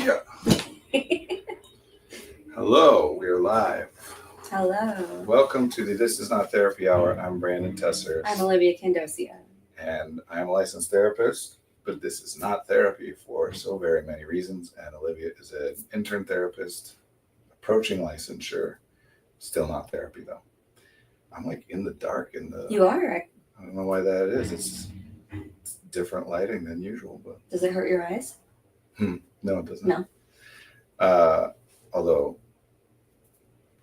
Yeah. Hello, we are live. Hello. Welcome to the This Is Not Therapy Hour. I'm Brandon Tessers. I'm Olivia Candosia. And I'm a licensed therapist, but this is not therapy for so very many reasons. And Olivia is an intern therapist, approaching licensure, still not therapy though. I'm like in the dark You are. I don't know why that is. It's different lighting than usual, but Does it hurt your eyes? no, it doesn't. No. Although,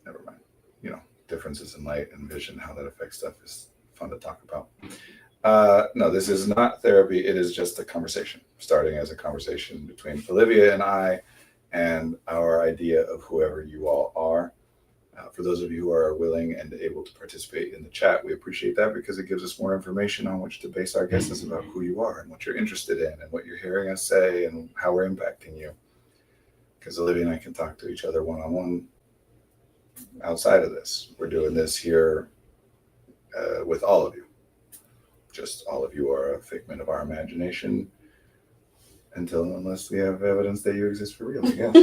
never mind. Differences in light and vision, how that affects stuff is fun to talk about. No, this is not therapy. It is just a conversation, starting as a conversation between Olivia and I and our idea of whoever you all are. For those of you who are willing and able to participate in the chat, we appreciate that because it gives us more information on which to base our guesses about who you are and what you're interested in and what you're hearing us say and how we're impacting you. Because Olivia and I can talk to each other one-on-one outside of this. We're doing this here with all of you. Just all of you are a figment of our imagination unless we have evidence that you exist for real, I guess.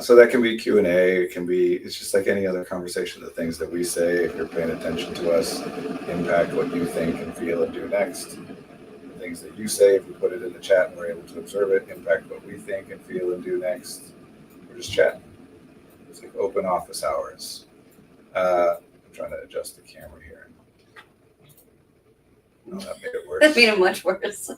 So that can be Q&A. It's just like any other conversation. The things that we say, if you're paying attention to us, impact what you think and feel and do next. The things that you say, if we put it in the chat and we're able to observe it, impact what we think and feel and do next. We're just chatting. It's like open office hours. I'm trying to adjust the camera here. No, that made it worse. That made it much worse.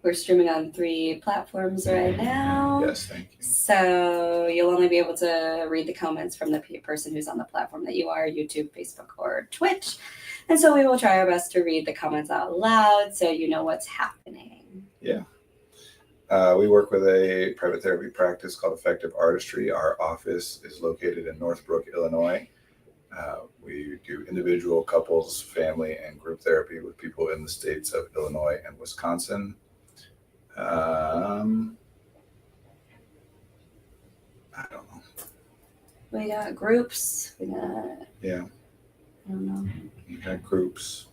We're streaming on 3 platforms right now. Yes, thank you. So you'll only be able to read the comments from the person who's on the platform that you are, YouTube, Facebook, or Twitch. And so we will try our best to read the comments out loud so you know what's happening. Yeah. We work with a private therapy practice called Effective Artistry. Our office is located in Northbrook, Illinois. We do individual, couples, family, and group therapy with people in the states of Illinois and Wisconsin. I don't know. We got groups. Yeah. I don't know. You got groups.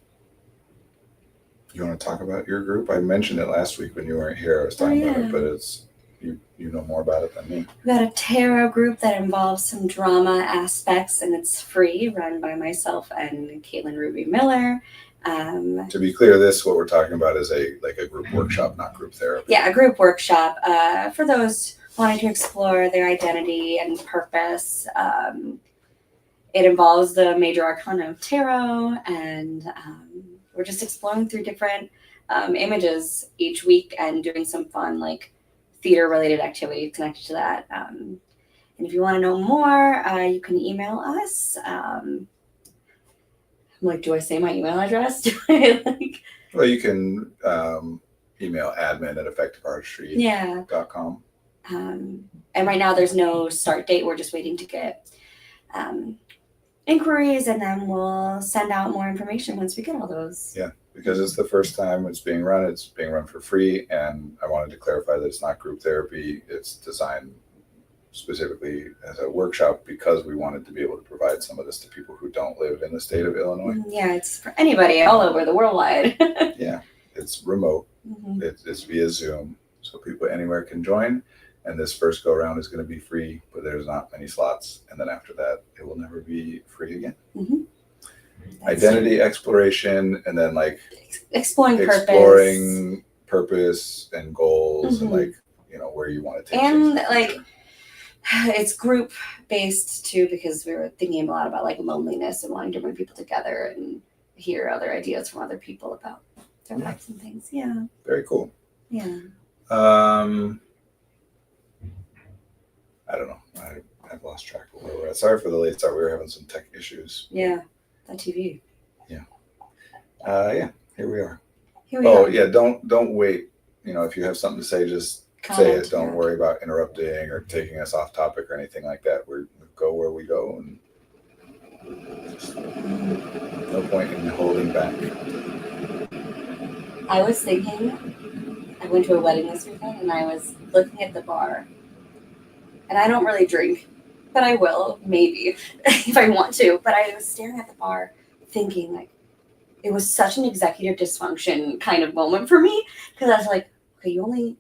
You want to talk about your group? I mentioned it last week when you weren't here. I was talking about it, but it's you know more about it than me. We got a tarot group that involves some drama aspects, and it's free, run by myself and Caitlin Ruby Miller. To be clear, what we're talking about is a group workshop, not group therapy. Yeah, a group workshop for those wanting to explore their identity and purpose. It involves the major arcana of tarot, and we're just exploring through different images each week and doing some fun theater-related activities connected to that. And if you want to know more, you can email us. Do I say my email address? Well, you can email admin@effectiveartistry.com. And right now there's no start date. We're just waiting to get inquiries, and then we'll send out more information once we get all those. Yeah, because it's the first time it's being run. It's being run for free, and I wanted to clarify that it's not group therapy. It's designed specifically as a workshop because we wanted to be able to provide some of this to people who don't live in the state of Illinois. Yeah, it's for anybody all over the worldwide. Yeah, it's remote. Mm-hmm. It's via Zoom, so people anywhere can join. And this first go around is going to be free, but there's not many slots. And then after that, it will never be free again. Mm-hmm. Identity exploration, and then exploring purpose and goals, mm-hmm. and where you want to take and it's group based too, because we were thinking a lot about loneliness and wanting to bring people together and hear other ideas from other people about their lives and things. Yeah. Very cool. Yeah. I don't know. I've lost track of where we're at. Sorry for the late start. We were having some tech issues. Yeah. That TV. Yeah. Yeah. Here we are. Yeah. Don't wait. If you have something to say, just say it. Don't worry about interrupting or taking us off topic or anything like that. We go where we go, and no point in holding back. I was thinking, I went to a wedding this weekend, and I was looking at the bar. And I don't really drink, but I will, maybe, if I want to. But I was staring at the bar thinking, it was such an executive dysfunction kind of moment for me because I was like, okay, you only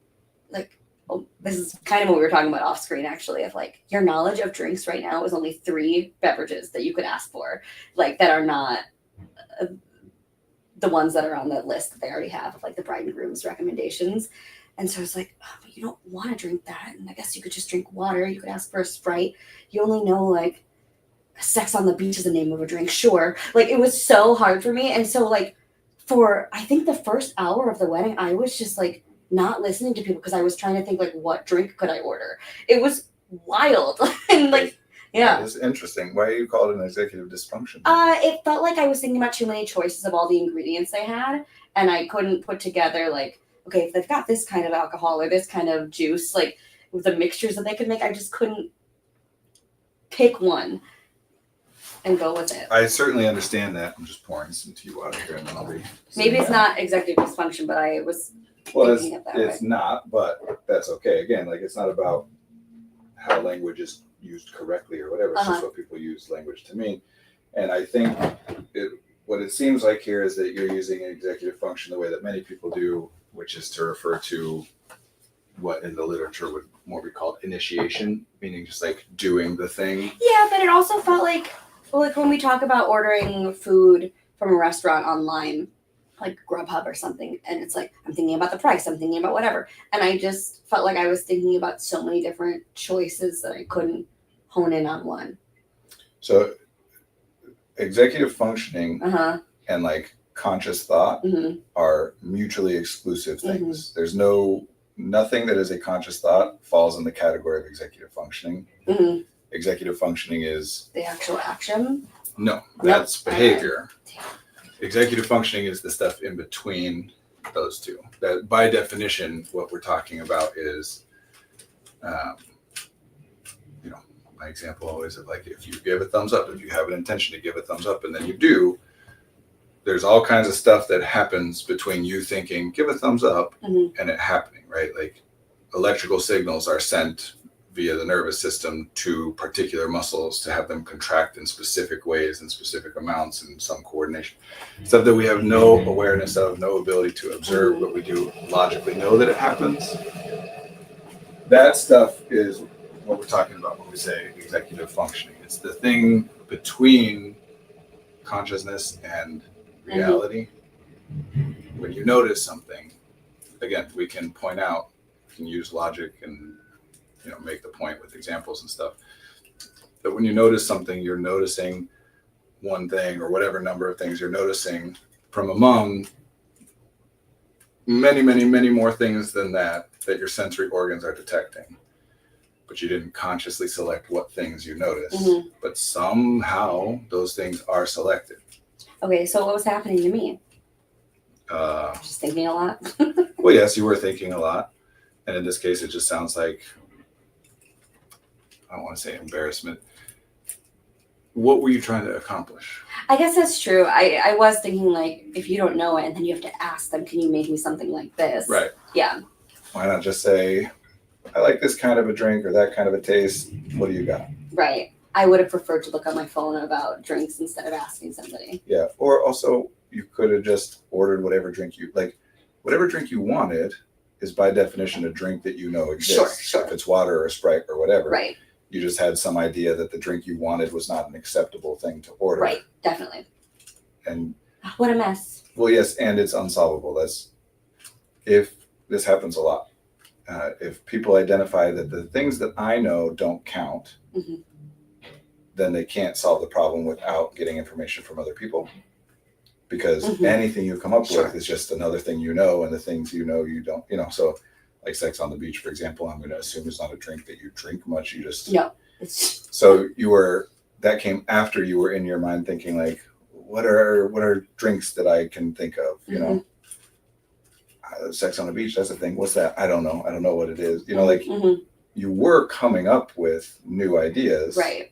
like, oh, this is kind of what we were talking about off screen actually, of like your knowledge of drinks right now is only 3 beverages that you could ask for, like that are not the ones that are on the list that they already have of like the bride and groom's recommendations. And so it's like, oh, but you don't want to drink that. And I guess you could just drink water. You could ask for a Sprite. You only know like Sex on the Beach is the name of a drink. Sure. Like it was so hard for me. And so like for, I think the first hour of the wedding, I was just like not listening to people because I was trying to think like, what drink could I order? It was wild. And like, yeah. It's interesting. Why do you call it an executive dysfunction? It felt like I was thinking about too many choices of all the ingredients they had, and I couldn't put together like, okay, if they've got this kind of alcohol or this kind of juice, like with the mixtures that they could make, I just couldn't pick one and go with it. I certainly understand that. I'm just pouring some tea water here, and then I'll be. Maybe it's not executive dysfunction, but I was Well, thinking it that it's way. not, but that's okay. Again, like it's not about how language is used correctly or whatever. It's just what people use language to mean. And I think what it seems like here is that you're using executive function the way that many people do, which is to refer to what in the literature would more be called initiation, meaning just like doing the thing. Yeah, but it also felt like when we talk about ordering food from a restaurant online, like Grubhub or something, and it's like I'm thinking about the price, I'm thinking about whatever, and I just felt like I was thinking about so many different choices that I couldn't hone in on one. So executive functioning Uh-huh. and like conscious thought Mm-hmm. are mutually exclusive things. There's nothing that is a conscious thought falls in the category of executive functioning. Mm-hmm. Executive functioning is The actual action. no, that's behavior. Executive functioning is the stuff in between those two. That by definition, what we're talking about is, my example always of like if you give a thumbs up, if you have an intention to give a thumbs up, and then you do, there's all kinds of stuff that happens between you thinking give a thumbs up and it happening, right? Like electrical signals are sent via the nervous system to particular muscles to have them contract in specific ways and specific amounts and some coordination. Stuff that we have no awareness of, no ability to observe, but we do logically know that it happens. That stuff is what we're talking about when we say executive functioning. It's the thing between consciousness and reality. When you notice something, again, we can point out, we can use logic and make the point with examples and stuff. But when you notice something, you're noticing one thing or whatever number of things you're noticing from among many, many, many more things than that your sensory organs are detecting. But you didn't consciously select what things you notice. But somehow those things are selected. Okay, so what was happening to me? Just thinking a lot. Well, yes, you were thinking a lot. And in this case, it just sounds like, I don't want to say embarrassment. What were you trying to accomplish? I guess that's true. I was thinking like, if you don't know it and then you have to ask them, can you make me something like this? Right. Yeah. Why not just say, I like this kind of a drink or that kind of a taste. What do you got? Right. I would have preferred to look on my phone about drinks instead of asking somebody. Yeah. Or also, you could have just ordered whatever drink you like. Whatever drink you wanted is by definition a drink that you know exists. Sure. If it's water or Sprite or whatever. Right. You just had some idea that the drink you wanted was not an acceptable thing to order. Right. Definitely. And what a mess. Well, yes, and it's unsolvable. If this happens a lot. If people identify that the things that I know don't count, then they can't solve the problem without getting information from other people. Because anything you come up with is just another thing you know, and the things you know you don't, so like Sex on the Beach, for example, I'm going to assume it's not a drink that you drink much. You just... No. So that came after you were in your mind thinking like, what are drinks that I can think of, Sex on the Beach, that's a thing. What's that? I don't know. I don't know what it is. You were coming up with new ideas. Right.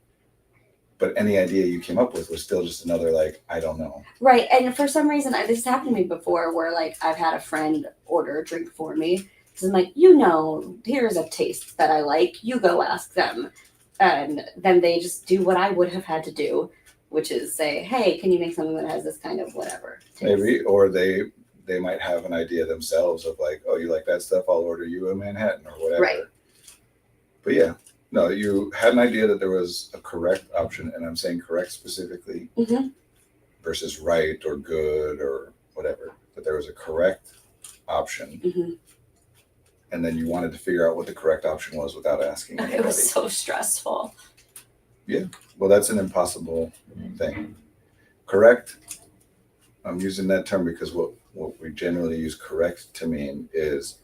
But any idea you came up with was still just another like, I don't know. Right. And for some reason, this has happened to me before where like I've had a friend order a drink for me. So I'm like, here's a taste that I like. You go ask them. And then they just do what I would have had to do, which is say, hey, can you make something that has this kind of whatever taste? Maybe, or they might have an idea themselves of like, oh, you like that stuff? I'll order you a Manhattan or whatever. Right. But yeah, no, you had an idea that there was a correct option, and I'm saying correct specifically Mm-hmm. versus right or good or whatever. But there was a correct option, Mm-hmm. and then you wanted to figure out what the correct option was without asking anybody. It was so stressful. Well, that's an impossible thing. Correct. I'm using that term because what we generally use correct to mean is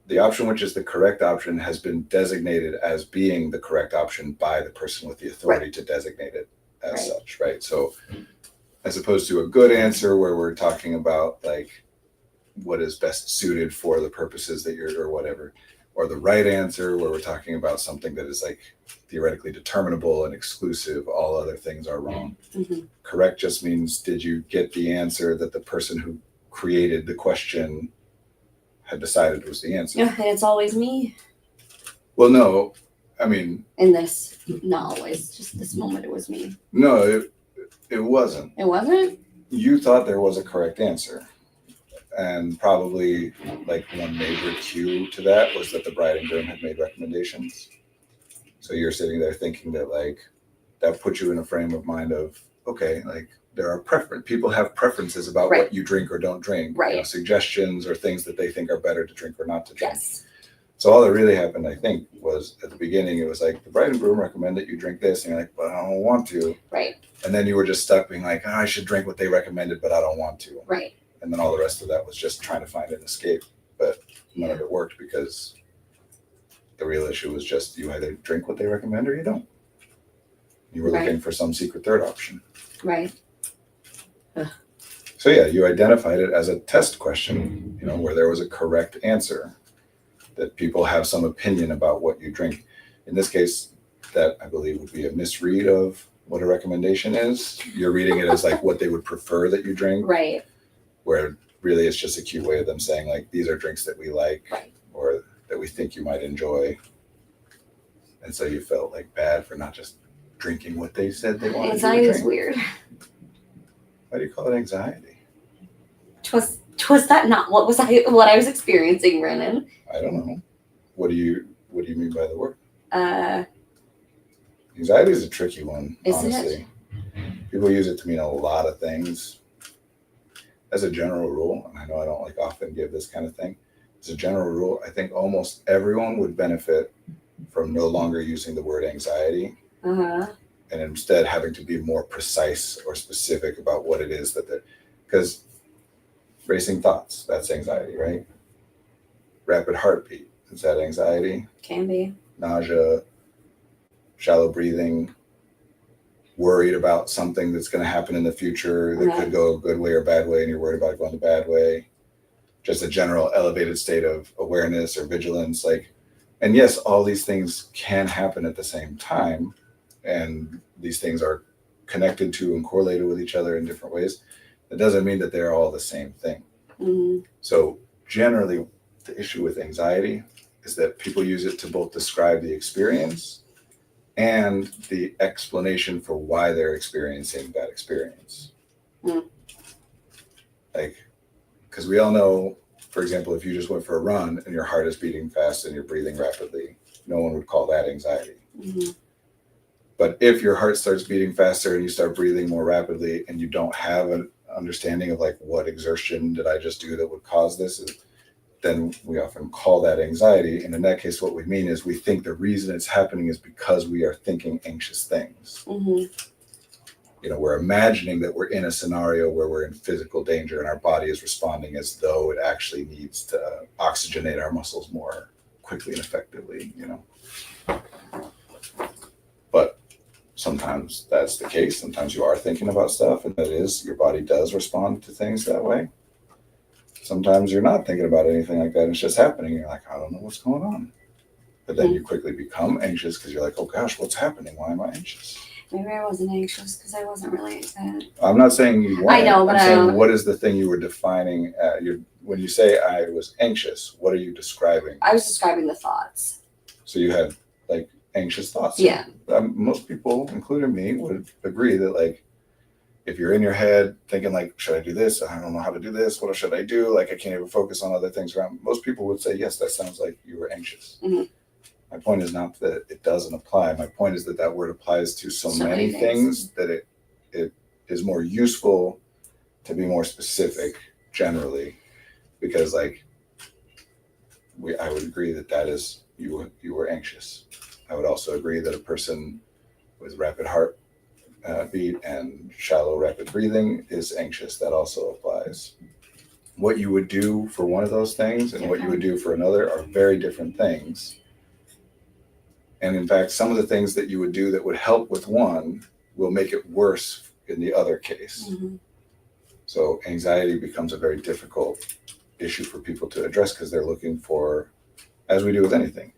the option which is the correct option has been designated as being the correct option by the person with the authority to designate it as such, right? So as opposed to a good answer where we're talking about like what is best suited for the purposes that you're or whatever, or the right answer where we're talking about something that is like theoretically determinable and exclusive, all other things are wrong. Mm-hmm. Correct just means, did you get the answer that the person who created the question had decided was the answer? Yeah, and it's always me Well, no, I mean, in this. Not always, just this moment it was me. no, it wasn't. It wasn't? You thought there was a correct answer. And probably like one major cue to that was that the bride and groom had made recommendations. So you're sitting there thinking that like that puts you in a frame of mind of, okay, like there are people have preferences about what you drink or don't drink, right? Suggestions or things that they think are better to drink or not to drink. Yes. So all that really happened, I think, was at the beginning, it was like the bride and groom recommend that you drink this, and you're like, but I don't want to. Right. And then you were just stuck being like, I should drink what they recommended, but I don't want to. Right. And then all the rest of that was just trying to find an escape, but none of it worked because the real issue was just you either drink what they recommend or you don't. You were looking for some secret third option. Right. So yeah, you identified it as a test question, where there was a correct answer, that people have some opinion about what you drink. In this case, that I believe would be a misread of what a recommendation is. You're reading it as like what they would prefer that you drink. Right. Where really it's just a cute way of them saying like, these are drinks that we like or that we think you might enjoy. And so you felt like bad for not just drinking what they said they wanted. Anxiety is weird. Why do you call it anxiety? Twas that not what I was experiencing, Brennan? I don't know. What do you mean by the word? Anxiety is a tricky one, honestly. People use it to mean a lot of things. As a general rule, and I know I don't like often give this kind of thing, as a general rule, I think almost everyone would benefit from no longer using the word anxiety and instead having to be more precise or specific about what it is that because racing thoughts, that's anxiety, right? Rapid heartbeat, is that anxiety? Can be. Nausea, shallow breathing, worried about something that's going to happen in the future that could go a good way or bad way, and you're worried about it going the bad way. Just a general elevated state of awareness or vigilance. And yes, all these things can happen at the same time, and these things are connected to and correlated with each other in different ways. That doesn't mean that they're all the same thing. Mm-hmm. So generally, the issue with anxiety is that people use it to both describe the experience and the explanation for why they're experiencing that experience. Because we all know, for example, if you just went for a run and your heart is beating fast and you're breathing rapidly, no one would call that anxiety. Mm-hmm. But if your heart starts beating faster and you start breathing more rapidly and you don't have an understanding of like what exertion did I just do that would cause this, then we often call that anxiety. And in that case, what we mean is we think the reason it's happening is because we are thinking anxious things. Mm-hmm. We're imagining that we're in a scenario where we're in physical danger and our body is responding as though it actually needs to oxygenate our muscles more quickly and effectively, But sometimes that's the case. Sometimes you are thinking about stuff, and that is, your body does respond to things that way. Sometimes you're not thinking about anything like that, and it's just happening. You're like, I don't know what's going on. But then you quickly become anxious because you're like, oh gosh, what's happening? Why am I anxious? Maybe I wasn't anxious because I wasn't really excited. I'm not saying you weren't. I know, but I'm saying, what is the thing you were defining? When you say I was anxious, what are you describing? I was describing the thoughts. So you had like anxious thoughts. Yeah. Most people, including me, would agree that like if you're in your head thinking like, should I do this? I don't know how to do this. What should I do? Like I can't even focus on other things around. Most people would say, yes, that sounds like you were anxious. Mhm. My point is not that it doesn't apply. My point is that word applies to so many many things that it is more useful to be more specific generally, because like I would agree that is you were anxious. I would also agree that a person with rapid heart beat and shallow rapid breathing is anxious. That also applies. What you would do for one of those things and what you would do for another are very different things. And in fact, some of the things that you would do that would help with one will make it worse in the other case. Mm-hmm. So anxiety becomes a very difficult issue for people to address because they're looking for, as we do with anything,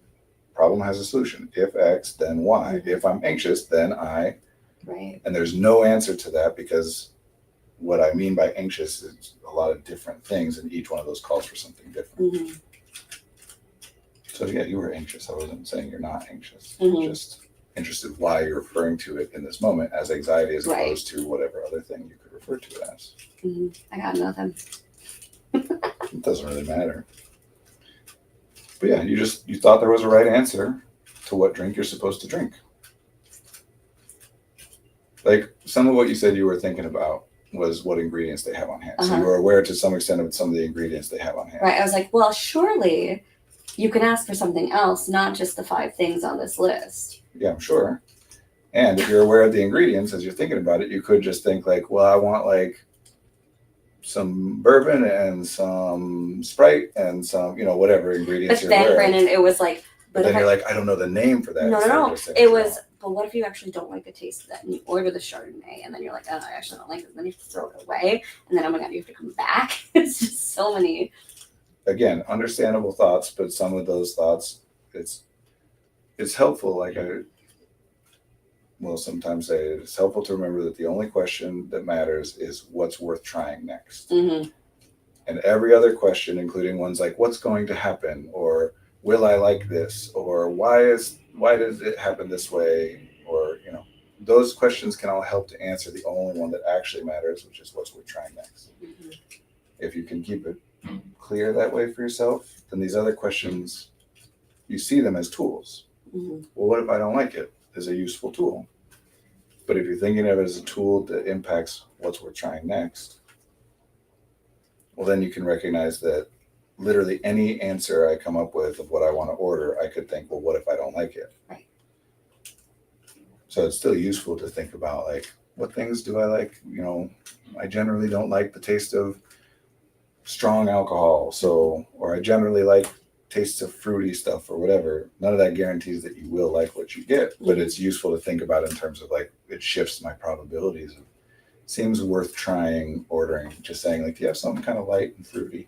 problem has a solution. If X, then Y. Mm-hmm. If I'm anxious, then I. Right. And there's no answer to that because what I mean by anxious is a lot of different things, and each one of those calls for something different. Mm-hmm. So yeah, you were anxious. I wasn't saying you're not anxious. Mm-hmm. Just interested why you're referring to it in this moment as anxiety as Right. opposed to whatever other thing you could refer to it as. Mm-hmm. I got nothing. It doesn't really matter. But yeah, you thought there was a right answer to what drink you're supposed to drink. Like some of what you said you were thinking about was what ingredients they have on hand. So you were aware to some extent of some of the ingredients they have on hand. Right. I was like, well, surely you can ask for something else, not just the 5 things on this list. Yeah, I'm sure. And if you're aware of the ingredients as you're thinking about it, you could just think like, well, I want like some bourbon and some Sprite and some, whatever ingredients But you're then, aware of. Brandon, it was like, But then you're like, I don't know the name for that. No. It was, but what if you actually don't like the taste of that and you order the Chardonnay and then you're like, oh, I actually don't like it. And then you have to throw it away. And then, oh my God, you have to come back. It's just so many. Again, understandable thoughts, but some of those thoughts, it's helpful. Like I will sometimes say, it's helpful to remember that the only question that matters is what's worth trying next. Mm-hmm. And every other question, including ones like what's going to happen, or will I like this, or why does it happen this way, or those questions can all help to answer the only one that actually matters, which is what's worth trying next. Mm-hmm. If you can keep it clear that way for yourself, then these other questions, you see them as tools. Mm-hmm. Well, what if I don't like it? Is a useful tool. But if you're thinking of it as a tool that impacts what's worth trying next, well, then you can recognize that literally any answer I come up with of what I want to order, I could think, well, what if I don't like it? Right. So it's still useful to think about like, what things do I like? I generally don't like the taste of strong alcohol. So, or I generally like tastes of fruity stuff or whatever. None of that guarantees that you will like what you get, but it's useful to think about in terms of like, it shifts my probabilities of seems worth trying ordering, just saying like, do you have something kind of light and fruity?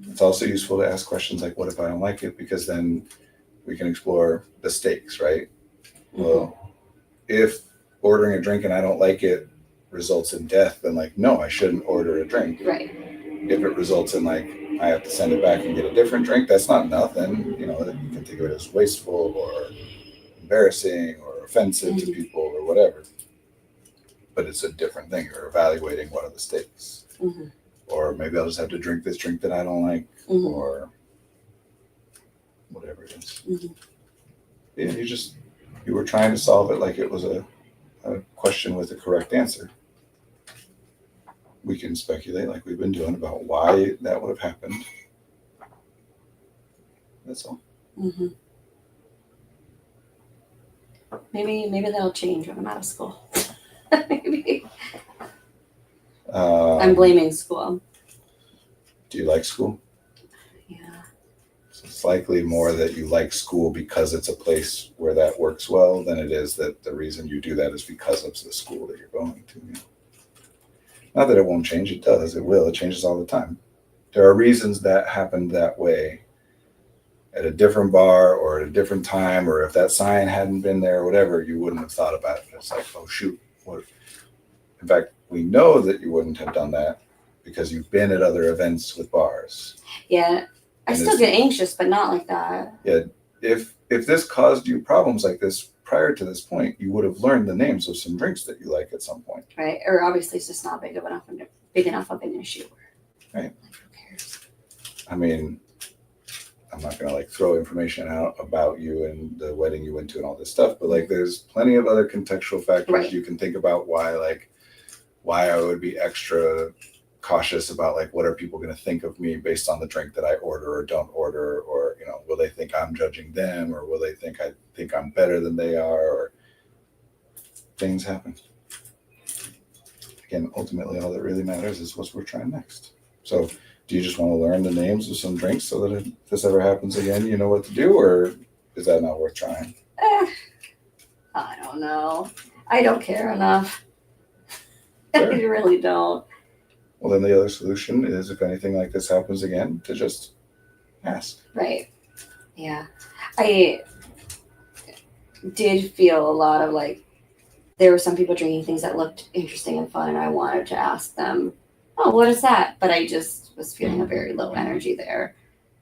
It's also useful to ask questions like, what if I don't like it? Because then we can explore the stakes, right? Mm-hmm. Well, if ordering a drink and I don't like it results in death, then like, no, I shouldn't order a drink. Right. If it results in like, I have to send it back and get a different drink, that's not nothing. You can think of it as wasteful or embarrassing or offensive to people or whatever. But it's a different thing. You're evaluating what are the stakes. Mm-hmm. Or maybe I'll just have to drink this drink that I don't like, or whatever it is. Mm-hmm. Yeah, you were trying to solve it like it was a question with a correct answer. We can speculate like we've been doing about why that would have happened. That's all. Mm-hmm. Maybe that'll change when I'm out of school. Maybe. I'm blaming school. Do you like school? Yeah. So it's likely more that you like school because it's a place where that works well than it is that the reason you do that is because of the school that you're going to. Not that it won't change, it does, it will, it changes all the time. There are reasons that happened that way at a different bar or at a different time, or if that sign hadn't been there or whatever, you wouldn't have thought about it. It's like, oh shoot. In fact, we know that you wouldn't have done that because you've been at other events with bars. Yeah. I still get anxious, but not like that. Yeah. if this caused you problems like this prior to this point, you would have learned the names of some drinks that you like at some point. Right. Or obviously it's just not big enough of an issue. Right. Like, who cares? I mean, I'm not gonna like throw information out about you and the wedding you went to and all this stuff, but like there's plenty of other contextual factors Right. you can think about why I would be extra cautious about like what are people going to think of me based on the drink that I order or don't order, or will they think I'm judging them, or will they think I'm better than they are, or things happen. Again, ultimately all that really matters is what we're trying next. So do you just want to learn the names of some drinks so that if this ever happens again you know what to do, or is that not worth trying? I don't know. I don't care enough. Sure. I really don't. Well, then the other solution is, if anything like this happens again, to just ask. Right. Yeah. I did feel a lot of like, there were some people drinking things that looked interesting and fun, and I wanted to ask them, oh, what is that? But I just was feeling a very low energy there.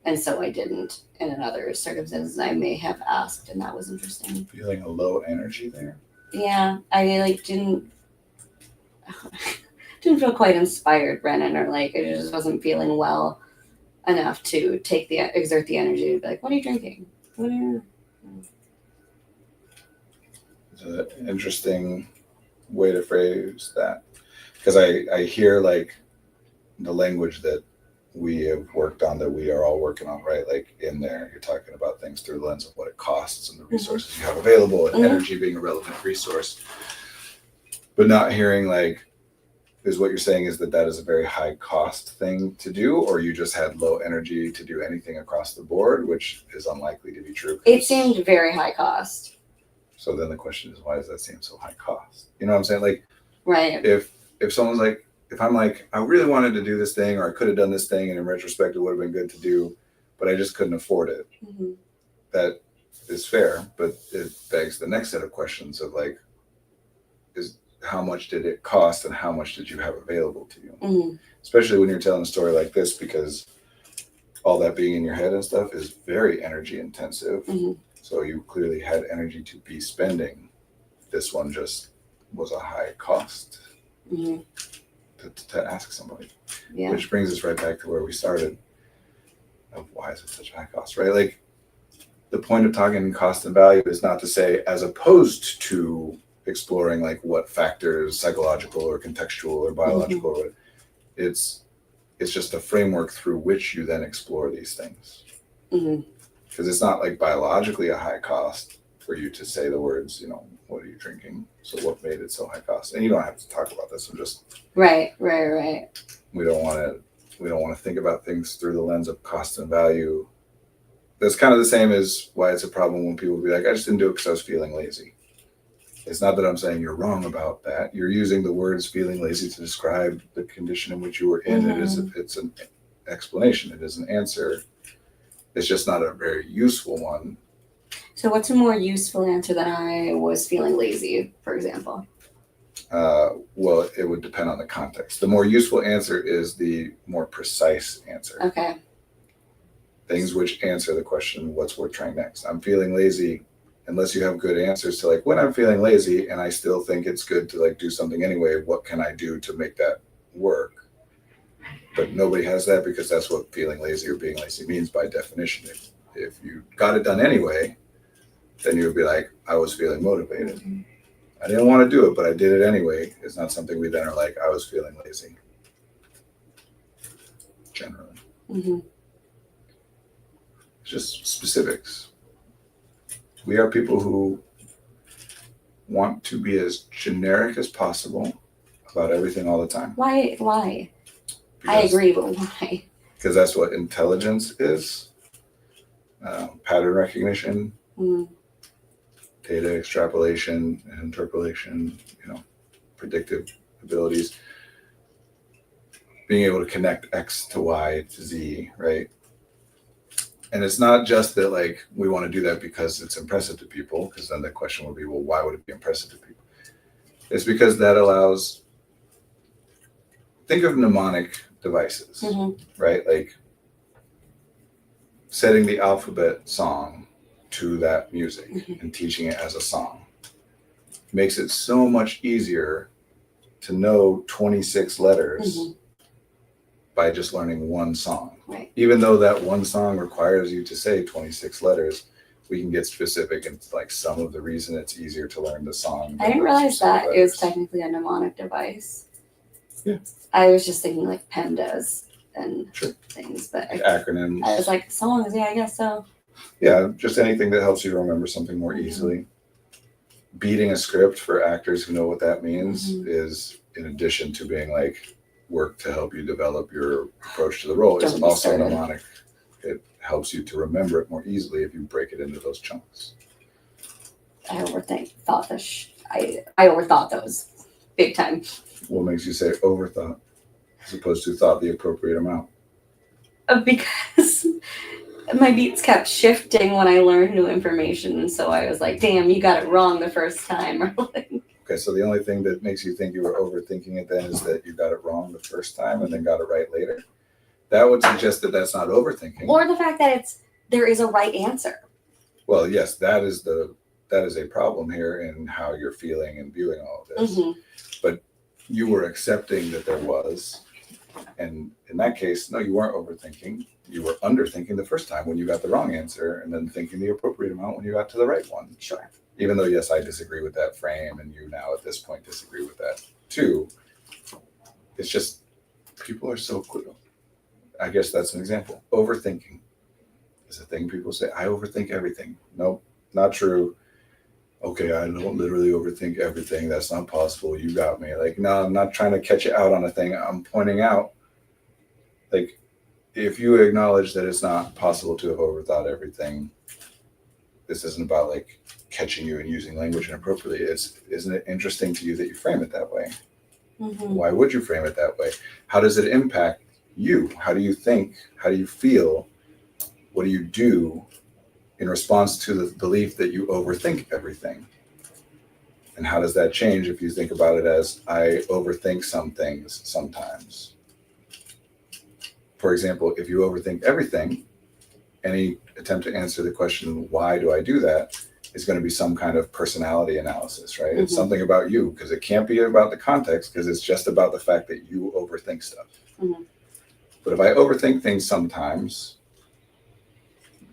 And so I didn't. And in other circumstances, I may have asked, and that was interesting. Feeling a low energy there? Yeah. I like didn't feel quite inspired, Brennan, or like I just wasn't feeling well enough to exert the energy to be like, what are you drinking? What are you... It's an interesting way to phrase that, because I hear like the language that we have worked on, that we are all working on, right? Like in there, you're talking about things through the lens of what it costs and the resources you have available, and energy being a relevant resource. But not hearing like, is what you're saying is that is a very high cost thing to do, or you just had low energy to do anything across the board, which is unlikely to be true. It seemed very high cost. So then the question is, why does that seem so high cost? You know what I'm saying? Like, right. If someone's like, if I'm like, I really wanted to do this thing, or I could have done this thing, and in retrospect it would have been good to do, but I just couldn't afford it. Mm-hmm. That is fair, but it begs the next set of questions of like, is how much did it cost and how much did you have available to you? Mm-hmm. Especially when you're telling a story like this, because all that being in your head and stuff is very energy intensive. Mm-hmm. So you clearly had energy to be spending. This one just was a high cost to ask somebody. Yeah. Which brings us right back to where we started, of why is it such a high cost, right? Like the point of talking cost and value is not to say, as opposed to exploring like what factors, psychological or contextual or biological, Mm-hmm. it's just a framework through which you then explore these things. Mm-hmm. Because it's not like biologically a high cost for you to say the words, what are you drinking? So what made it so high cost? And you don't have to talk about this. I'm just right. we don't want to think about things through the lens of cost and value. That's kind of the same as why it's a problem when people be like, I just didn't do it because I was feeling lazy. It's not that I'm saying you're wrong about that. You're using the words feeling lazy to describe the condition in which you were in. Mm-hmm. It's an explanation. It is an answer. It's just not a very useful one. So what's a more useful answer than I was feeling lazy, for example? Well, it would depend on the context. The more useful answer is the more precise answer. Okay. Things which answer the question, what's worth trying next? I'm feeling lazy. Unless you have good answers to like, when I'm feeling lazy and I still think it's good to like do something anyway, what can I do to make that work? But nobody has that, because that's what feeling lazy or being lazy means by definition. If you got it done anyway, then you would be like, I was feeling motivated. Mm-hmm. I didn't want to do it, but I did it anyway. It's not something we then are like, I was feeling lazy. Generally. Mm-hmm. It's just specifics. We are people who want to be as generic as possible about everything all the time. Why? I agree, but why? Because that's what intelligence is. Pattern recognition, data extrapolation and interpolation, predictive abilities. Being able to connect X to Y to Z, right? And it's not just that like we want to do that because it's impressive to people, because then the question would be, well, why would it be impressive to people? It's because that allows, think of mnemonic devices, right? Like setting the alphabet song to that music and teaching it as a song makes it so much easier to know 26 letters by just learning one song. Right. Even though that one song requires you to say 26 letters, we can get specific and like some of the reason it's easier to learn the song. I didn't realize that letters. it was technically a mnemonic device. Yeah. I was just thinking like PEMDAS and Sure. things, but Acronyms. I was like, songs, yeah, I guess so. Yeah, just anything that helps you remember something more easily. Beating a script for actors who know what that means is, in addition to being like work to help you develop your approach to the role, is also mnemonic. It helps you to remember it more easily if you break it into those chunks. I overthought those big time. What makes you say overthought as opposed to thought the appropriate amount? Because my beats kept shifting when I learned new information, and so I was like, damn, you got it wrong the first time. Okay, so the only thing that makes you think you were overthinking it then is that you got it wrong the first time and then got it right later. That would suggest that that's not overthinking. Or the fact that there is a right answer. Well, yes, that is a problem here in how you're feeling and viewing all of this. But you were accepting that there was, and in that case, no, you weren't overthinking. You were underthinking the first time when you got the wrong answer, and then thinking the appropriate amount when you got to the right one. Sure. Even though, yes, I disagree with that frame, and you now at this point disagree with that too. It's just people are so quick. I guess that's an example. Overthinking is a thing people say. I overthink everything. Nope, not true. Okay, I don't literally overthink everything. That's not possible. You got me. Like, no, I'm not trying to catch you out on a thing. I'm pointing out, like, if you acknowledge that it's not possible to have overthought everything, this isn't about like catching you and using language inappropriately. Isn't it interesting to you that you frame it that way? Why would you frame it that way? How does it impact you? How do you think? How do you feel? What do you do in response to the belief that you overthink everything? And how does that change if you think about it as, I overthink some things sometimes? For example, if you overthink everything, any attempt to answer the question, why do I do that, is going to be some kind of personality analysis, right? It's something about you, because it can't be about the context, because it's just about the fact that you overthink stuff. But if I overthink things sometimes,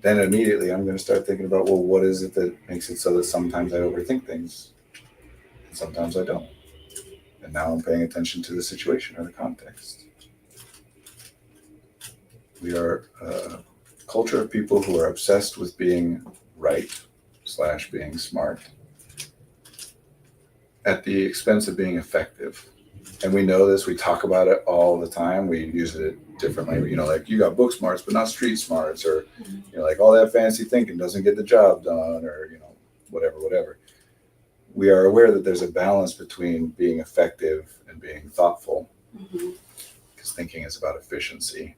then immediately I'm going to start thinking about, well, what is it that makes it so that sometimes I overthink things and sometimes I don't? And now I'm paying attention to the situation or the context. We are a culture of people who are obsessed with being right / being smart at the expense of being effective. And we know this, we talk about it all the time. We use it differently, like you got book smarts, but not street smarts, or, like all that fancy thinking doesn't get the job done, or, whatever. We are aware that there's a balance between being effective and being thoughtful, because thinking is about efficiency,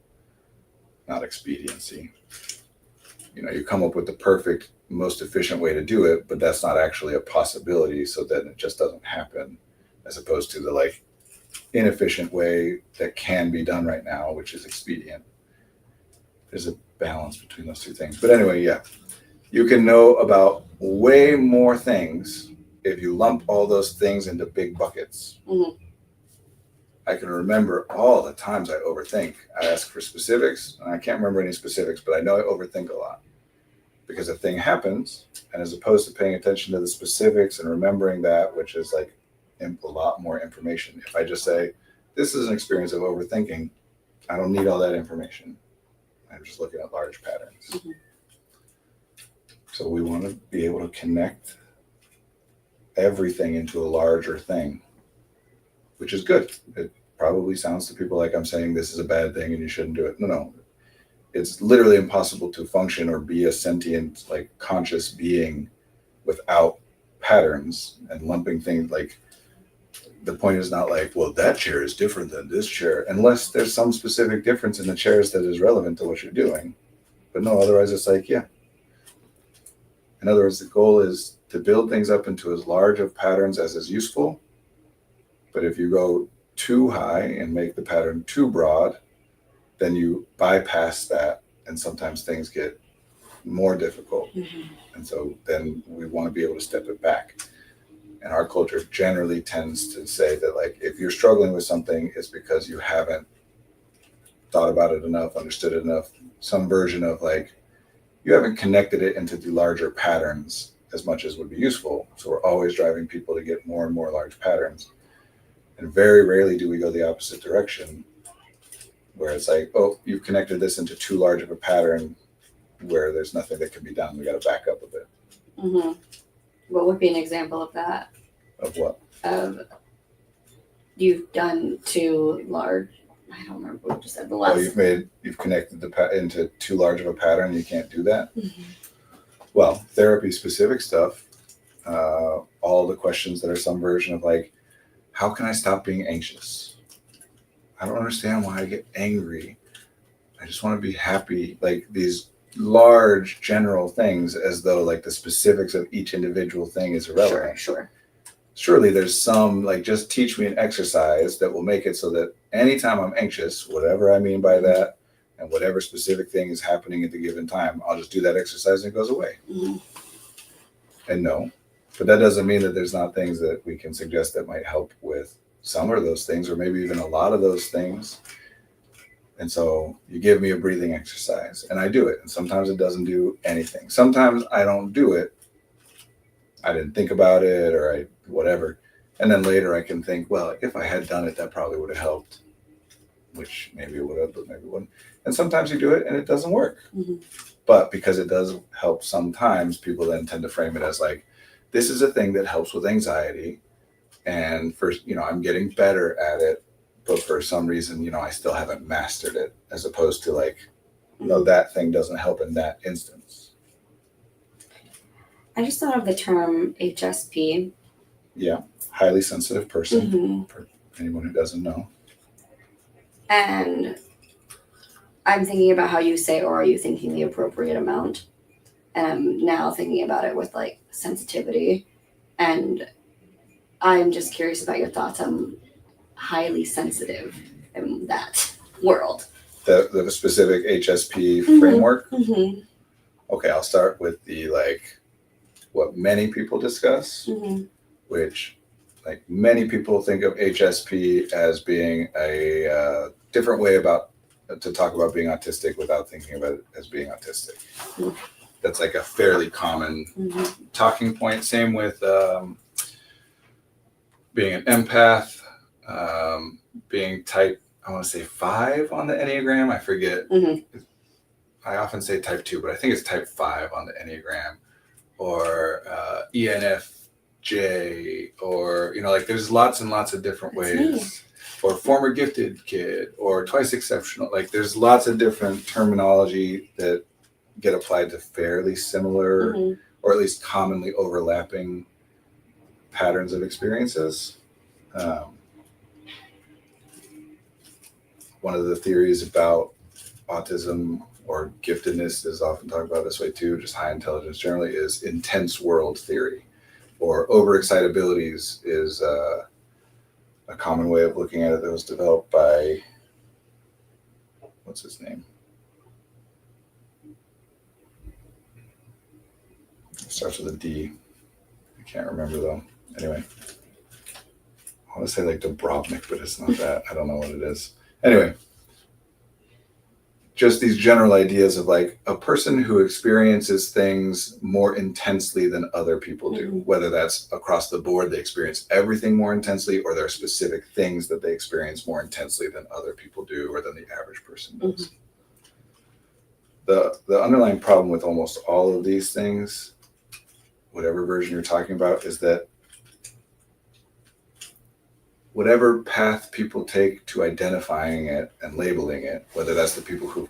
not expediency. You come up with the perfect, most efficient way to do it, but that's not actually a possibility, so then it just doesn't happen, as opposed to the like inefficient way that can be done right now, which is expedient. There's a balance between those two things. But anyway, yeah, you can know about way more things if you lump all those things into big buckets. I can remember all the times I overthink. I ask for specifics, and I can't remember any specifics, but I know I overthink a lot. Because a thing happens, and as opposed to paying attention to the specifics and remembering that, which is like a lot more information. If I just say, this is an experience of overthinking, I don't need all that information. I'm just looking at large patterns. So we want to be able to connect everything into a larger thing, which is good. It probably sounds to people like I'm saying this is a bad thing and you shouldn't do it. No. It's literally impossible to function or be a sentient, like conscious being without patterns and lumping things. Like the point is not like, well, that chair is different than this chair, unless there's some specific difference in the chairs that is relevant to what you're doing. But no, otherwise it's like, yeah. In other words, the goal is to build things up into as large of patterns as is useful. But if you go too high and make the pattern too broad, then you bypass that, and sometimes things get more difficult. Mhm. And so then we want to be able to step it back. And our culture generally tends to say that, like, if you're struggling with something, it's because you haven't thought about it enough, understood it enough, some version of like, you haven't connected it into the larger patterns as much as would be useful. So we're always driving people to get more and more large patterns. And very rarely do we go the opposite direction, where it's like, oh, you've connected this into too large of a pattern where there's nothing that can be done. We got to back up a bit. Mhm. What would be an example of that? Of what? Of you've done too large. I don't remember what you said. The Oh, last. you've connected into too large of a pattern. You can't do that. Mhm. Well, therapy specific stuff, all the questions that are some version of like, how can I stop being anxious? I don't understand why I get angry. I just want to be happy. Like these large general things, as though like the specifics of each individual thing is irrelevant. Sure. Surely there's some, like, just teach me an exercise that will make it so that anytime I'm anxious, whatever I mean by that, and whatever specific thing is happening at the given time, I'll just do that exercise and it goes away. Mhm. And no, but that doesn't mean that there's not things that we can suggest that might help with some of those things, or maybe even a lot of those things. And so you give me a breathing exercise and I do it. And sometimes it doesn't do anything. Sometimes I don't do it. I didn't think about it, or I whatever. And then later I can think, well, if I had done it, that probably would have helped, which maybe it would have, but maybe it wouldn't. And sometimes you do it and it doesn't work. Mhm. But because it does help sometimes, people then tend to frame it as like, this is a thing that helps with anxiety. And first, I'm getting better at it, but for some reason, I still haven't mastered it, as opposed to like, no, that thing doesn't help in that instance. I just thought of the term HSP. Yeah. Highly sensitive person, Mhm. for anyone who doesn't know. And I'm thinking about how you say, or are you thinking the appropriate amount? And I'm now thinking about it with like sensitivity. And I'm just curious about your thoughts on highly sensitive in that world. The specific HSP Mhm. framework. Mm-hmm. Okay, I'll start with the like what many people discuss, Mm-hmm. which like many people think of HSP as being a different way to talk about being autistic without thinking about it as being autistic. Mhm. That's like a fairly common Mm-hmm. talking point. Same with being an empath, being type, I want to say 5 on the Enneagram. I forget. Mm-hmm. I often say type 2, but I think it's type 5 on the Enneagram, or ENFJ, or, like there's lots and lots of different That's ways. Or former gifted kid, or twice exceptional. Like there's lots of different terminology that get applied to fairly similar, Mm-hmm. or at least commonly overlapping patterns of experiences. One of the theories about autism or giftedness is often talked about this way too, just high intelligence generally, is intense world theory, or overexcitabilities is a common way of looking at it that was developed by, what's his name? It starts with a D. I can't remember though. Anyway, I want to say like Dubrovnik, but it's not that. I don't know what it is. Anyway, just these general ideas of like a person who experiences things more intensely than other people do, Mm-hmm. whether that's across the board, they experience everything more intensely, or there are specific things that they experience more intensely than other people do, or than the average person does. Mm-hmm. The underlying problem with almost all of these things, whatever version you're talking about, is that whatever path people take to identifying it and labeling it, whether that's the people who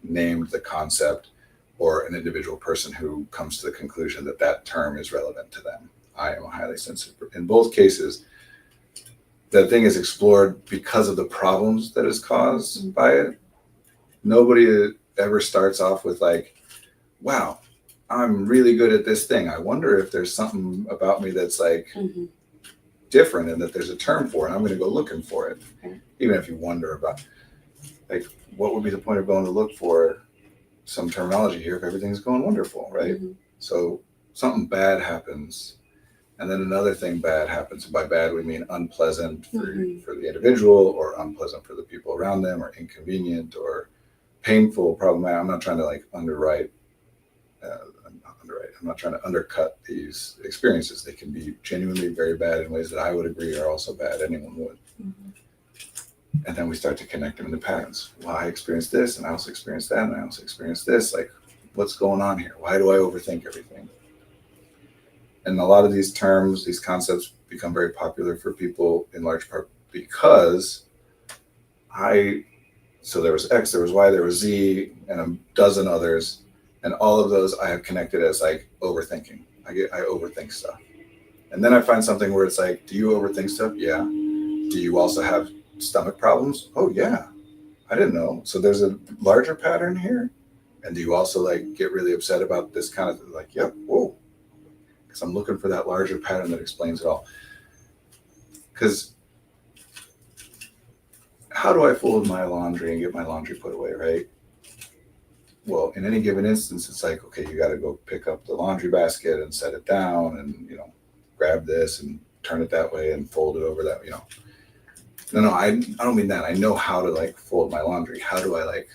named the concept, or an individual person who comes to the conclusion that that term is relevant to them. I am a highly sensitive. In both cases, that thing is explored because of the problems that is caused by it. Nobody ever starts off with like, wow, I'm really good at this thing. I wonder if there's something about me that's like, Mm-hmm. different, and that there's a term for it. I'm going to go looking for it. Okay. Even if you wonder about, like, what would be the point of going to look for some terminology here if everything's going wonderful, right? Mhm. So something bad happens, and then another thing bad happens. And by bad, we mean unpleasant for the individual, or unpleasant for the people around them, or inconvenient, or painful, problematic. I'm not trying to like underwrite. I'm not trying to undercut these experiences. They can be genuinely very bad in ways that I would agree are also bad. Anyone would. Mhm. And then we start to connect them into patterns. Well, I experienced this, and I also experienced that, and I also experienced this. Like, what's going on here? Why do I overthink everything? And a lot of these terms, these concepts become very popular for people in large part because so there was X, there was Y, there was Z, and a dozen others. And all of those I have connected as like overthinking. I overthink stuff. And then I find something where it's like, do you overthink stuff? Yeah. Do you also have stomach problems? Oh yeah. I didn't know. So there's a larger pattern here. And do you also like get really upset about this kind of like, yep, whoa. Because I'm looking for that larger pattern that explains it all. Because how do I fold my laundry and get my laundry put away, right? Well, in any given instance, it's like, okay, you got to go pick up the laundry basket and set it down and, grab this and turn it that way and fold it over that, No, I don't mean that. I know how to like fold my laundry. How do I like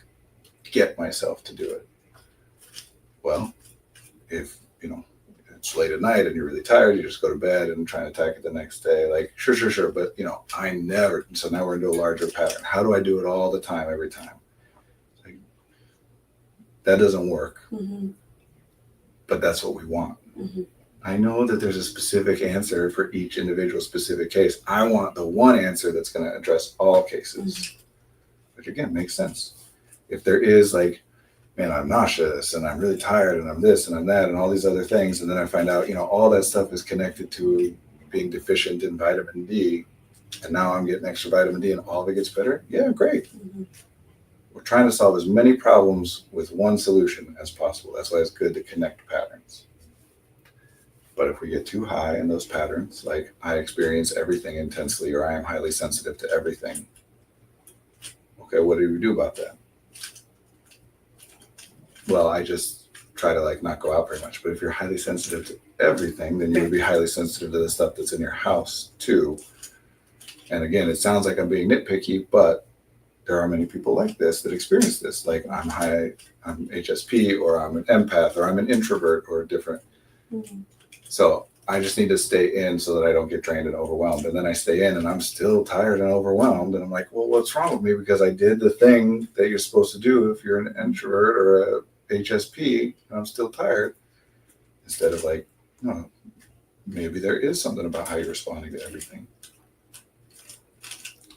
get myself to do it? Well, if, it's late at night and you're really tired, you just go to bed and try and attack it the next day. Like, sure. But, I never, so now we're into a larger pattern. How do I do it all the time, every time? Like, that doesn't work, but that's what we want. I know that there's a specific answer for each individual specific case. I want the one answer that's going to address all cases, which again makes sense. If there is like, man, I'm nauseous and I'm really tired and I'm this and I'm that and all these other things, and then I find out, all that stuff is connected to being deficient in vitamin D, and now I'm getting extra vitamin D and all of it gets better. Yeah, great. We're trying to solve as many problems with one solution as possible. That's why it's good to connect patterns. But if we get too high in those patterns, like I experience everything intensely or I am highly sensitive to everything, okay, what do we do about that? Well, I just try to like not go out very much. But if you're highly sensitive to everything, then you would be highly sensitive to the stuff that's in your house too. And again, it sounds like I'm being nitpicky, but there are many people like this that experience this. Like I'm HSP, or I'm an empath, or I'm an introvert, or different. So I just need to stay in so that I don't get drained and overwhelmed. And then I stay in and I'm still tired and overwhelmed. And I'm like, well, what's wrong with me? Because I did the thing that you're supposed to do if you're an introvert or a HSP, and I'm still tired. Instead of like, no, maybe there is something about how you're responding to everything.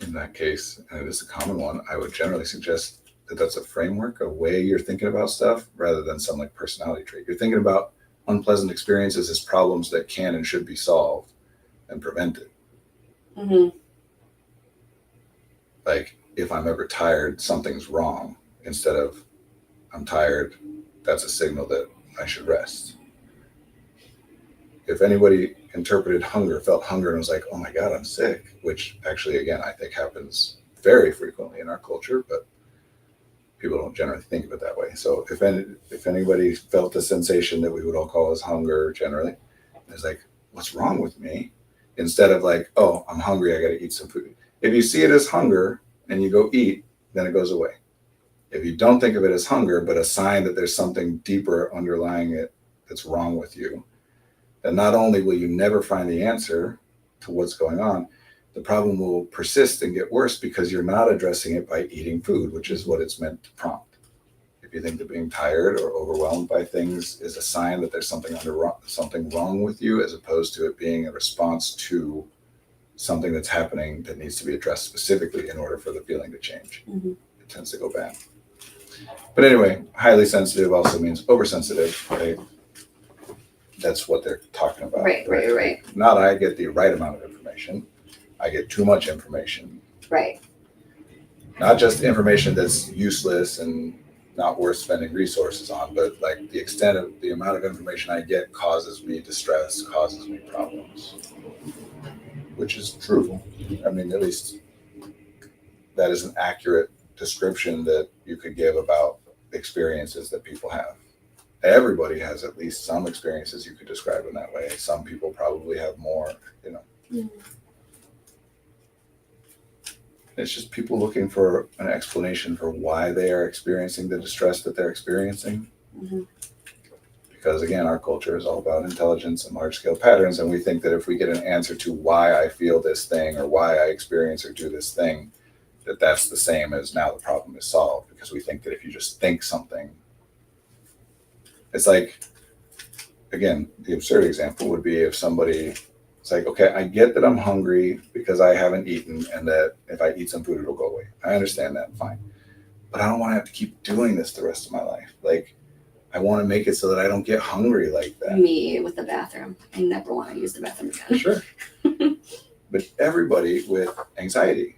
In that case, and it is a common one, I would generally suggest that that's a framework, a way you're thinking about stuff, rather than some like personality trait. You're thinking about unpleasant experiences as problems that can and should be solved and prevented. Like if I'm ever tired, something's wrong, instead of I'm tired, that's a signal that I should rest. If anybody interpreted hunger, felt hunger and was like, oh my God, I'm sick, which actually, again, I think happens very frequently in our culture, but people don't generally think of it that way. So if anybody felt the sensation that we would all call as hunger generally, it's like, what's wrong with me? Instead of like, oh, I'm hungry, I got to eat some food. If you see it as hunger and you go eat, then it goes away. If you don't think of it as hunger, but a sign that there's something deeper underlying it that's wrong with you, then not only will you never find the answer to what's going on, the problem will persist and get worse because you're not addressing it by eating food, which is what it's meant to prompt. If you think that being tired or overwhelmed by things is a sign that there's something wrong with you, as opposed to it being a response to something that's happening that needs to be addressed specifically in order for the feeling to change, it tends to go bad. But anyway, highly sensitive also means oversensitive, right? That's what they're talking about. Right. Not I get the right amount of information. I get too much information. Right. Not just information that's useless and not worth spending resources on, but like the extent of the amount of information I get causes me distress, causes me problems, which is true. I mean, at least that is an accurate description that you could give about experiences that people have. Everybody has at least some experiences you could describe in that way. Some people probably have more, you know. Mhm. It's just people looking for an explanation for why they are experiencing the distress that they're experiencing. Mhm. Because again, our culture is all about intelligence and large scale patterns. And we think that if we get an answer to why I feel this thing or why I experience or do this thing, that that's the same as now the problem is solved. Because we think that if you just think something, it's like, again, the absurd example would be if somebody, it's like, okay, I get that I'm hungry because I haven't eaten and that if I eat some food, it'll go away. I understand that, fine. But I don't want to have to keep doing this the rest of my life. Like, I want to make it so that I don't get hungry like that. Me with the bathroom. I never want to use the bathroom again. Sure. But everybody with anxiety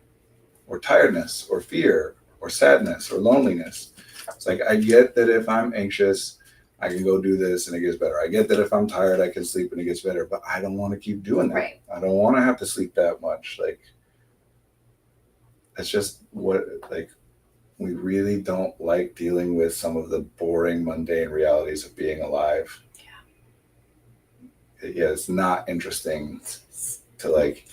or tiredness or fear or sadness or loneliness, it's like, I get that if I'm anxious, I can go do this and it gets better. I get that if I'm tired, I can sleep and it gets better, but I don't want to keep doing that. Right. I don't want to have to sleep that much. Like, that's just what, like, we really don't like dealing with some of the boring, mundane realities of being alive. Yeah, it's not interesting to, like,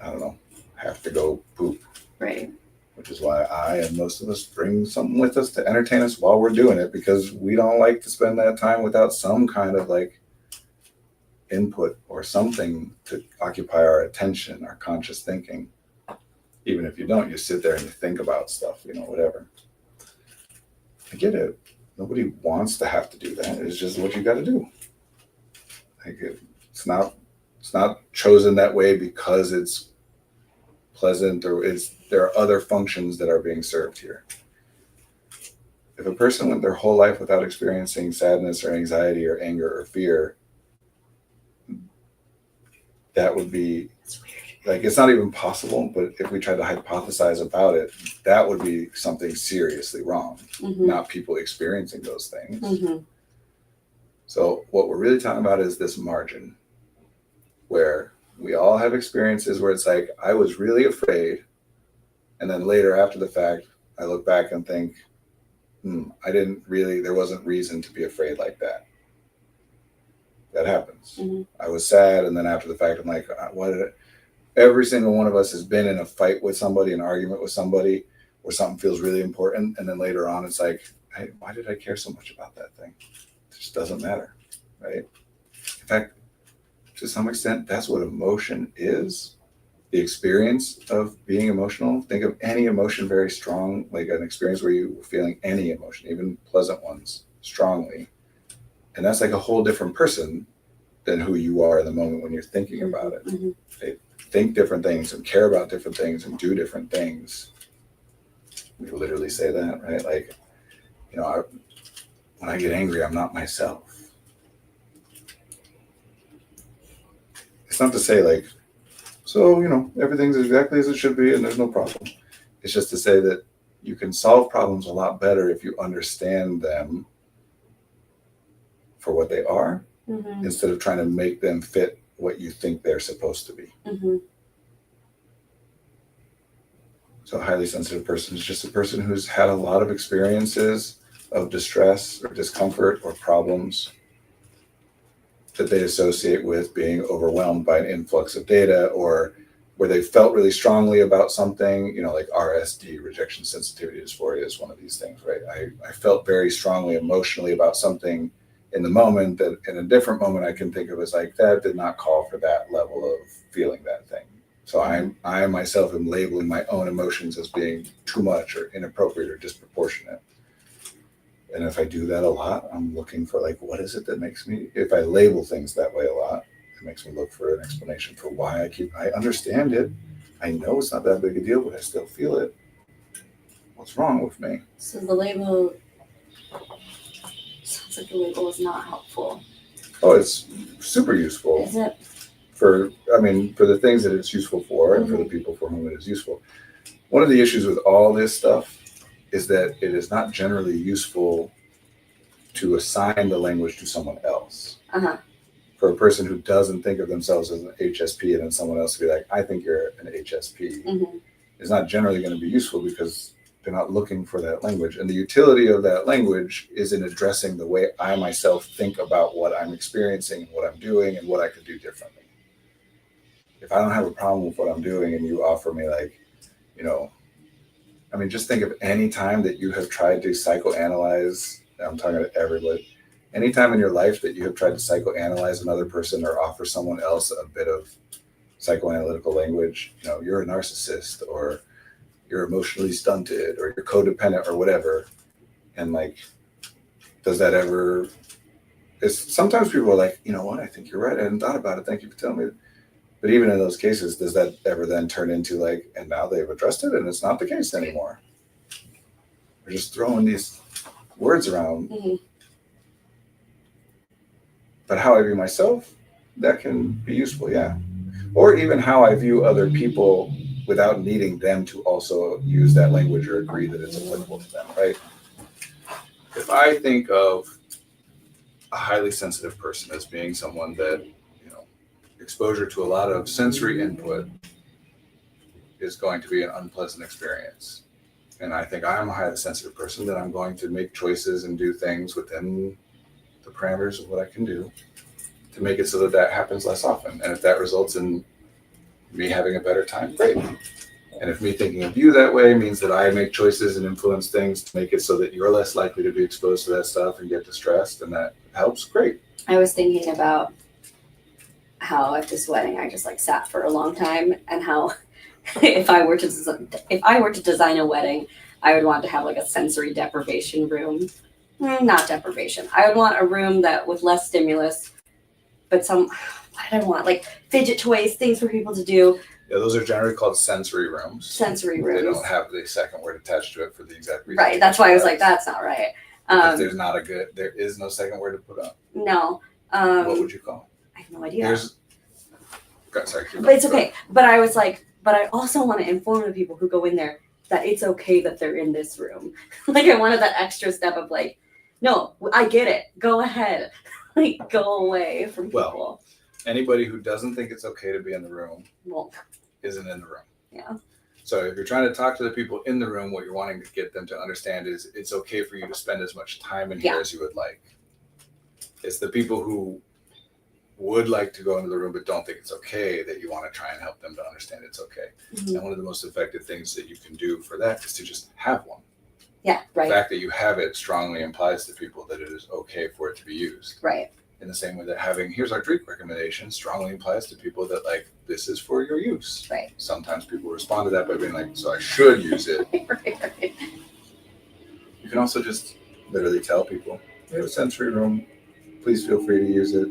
I don't know, have to go poop. Right. Which is why I and most of us bring something with us to entertain us while we're doing it, because we don't like to spend that time without some kind of like input or something to occupy our attention, our conscious thinking. Even if you don't, you sit there and you think about stuff, you know, whatever. I get it. Nobody wants to have to do that. It's just what you got to do. Like, it's not chosen that way because it's pleasant or there are other functions that are being served here. If a person went their whole life without experiencing sadness or anxiety or anger or fear, that would be, like, it's not even possible, but if we tried to hypothesize about it, that would be something seriously wrong, not people experiencing those things. Mm-hmm. So what we're really talking about is this margin where we all have experiences where it's like, I was really afraid. And then later after the fact, I look back and think, there wasn't reason to be afraid like that. That happens. Mm-hmm. I was sad. And then after the fact, I'm like, what did it? Every single one of us has been in a fight with somebody, an argument with somebody where something feels really important. And then later on, it's like, hey, why did I care so much about that thing? It just doesn't matter, right? In fact, to some extent, that's what emotion is. The experience of being emotional. Think of any emotion very strong, like an experience where you were feeling any emotion, even pleasant ones, strongly. And that's like a whole different person than who you are in the moment when you're thinking about it. Mm-hmm. They think different things and care about different things and do different things. We literally say that, right? Like, you know, when I get angry, I'm not myself. It's not to say like, so, you know, everything's exactly as it should be and there's no problem. It's just to say that you can solve problems a lot better if you understand them for what they are, instead of trying to make them fit what you think they're supposed to be. Mm-hmm. So a highly sensitive person is just a person who's had a lot of experiences of distress or discomfort or problems that they associate with being overwhelmed by an influx of data, or where they felt really strongly about something, you know, like RSD, rejection sensitivity dysphoria, is one of these things, right? I felt very strongly emotionally about something in the moment that in a different moment I can think of as like, that did not call for that level of feeling that thing. So I myself am labeling my own emotions as being too much or inappropriate or disproportionate. And if I do that a lot, I'm looking for like, what is it that makes me, if I label things that way a lot, it makes me look for an explanation for why I understand it. I know it's not that big a deal, but I still feel it. What's wrong with me? So the label, sounds like the label is not helpful. Oh, it's super useful. Is it? For the things that it's useful for and for the people for whom it is useful. One of the issues with all this stuff is that it is not generally useful to assign the language to someone else. Uh-huh. For a person who doesn't think of themselves as an HSP and then someone else to be like, I think you're an HSP, it's not generally going to be useful because They're not looking for that language. And the utility of that language is in addressing the way I myself think about what I'm experiencing and what I'm doing and what I could do differently. If I don't have a problem with what I'm doing and you offer me like, you know, I mean, just think of any time that you have tried to psychoanalyze, I'm talking to everybody, any time in your life that you have tried to psychoanalyze another person or offer someone else a bit of psychoanalytical language, you know, you're a narcissist or you're emotionally stunted or you're codependent or whatever. And like, does that ever, sometimes people are like, you know what, I think you're right. I hadn't thought about it. Thank you for telling me. But even in those cases, does that ever then turn into like, and now they've addressed it and it's not the case anymore? We're just throwing these words around. Mm-hmm. But how I view myself, that can be useful, yeah. Or even how I view other people without needing them to also use that language or agree that it's applicable to them, right? If I think of a highly sensitive person as being someone that, you know, exposure to a lot of sensory input is going to be an unpleasant experience. And I think I'm a highly sensitive person, that I'm going to make choices and do things within the parameters of what I can do to make it so that that happens less often. And if that results in me having a better time, great. And if me thinking of you that way means that I make choices and influence things to make it so that you're less likely to be exposed to that stuff and get distressed, and that helps, great. I was thinking about how at this wedding I just like sat for a long time, and how if I were to design a wedding, I would want to have like a sensory deprivation room. Not deprivation. I would want a room that with less stimulus, but I don't want like fidget toys, things for people to do. Yeah, those are generally called sensory rooms. Sensory rooms. They don't have the second word attached to it for the exact reason. Right. That's why I was like, that's not right. If there is no second word to put on. No. What would you call it? I have no idea. Sorry. But it's okay. But I was like, but I also want to inform the people who go in there that it's okay that they're in this room. Like I wanted that extra step of like, no, I get it. Go ahead. Like go away from people. Well, anybody who doesn't think it's okay to be in the room Well, isn't in the room. yeah. So if you're trying to talk to the people in the room, what you're wanting to get them to understand is it's okay for you to spend as much time in here as you would like. It's the people who would like to go into the room but don't think it's okay that you want to try and help them to understand it's okay. Mm-hmm. And one of the most effective things that you can do for that is to just have one. Yeah, right. The fact that you have it strongly implies to people that it is okay for it to be used. Right. In the same way that having, here's our drink recommendation, strongly implies to people that like, this is for your use. Right. Sometimes people respond to that by being like, so I should use it. right. You can also just literally tell people, we have a sensory room, please feel free to use it.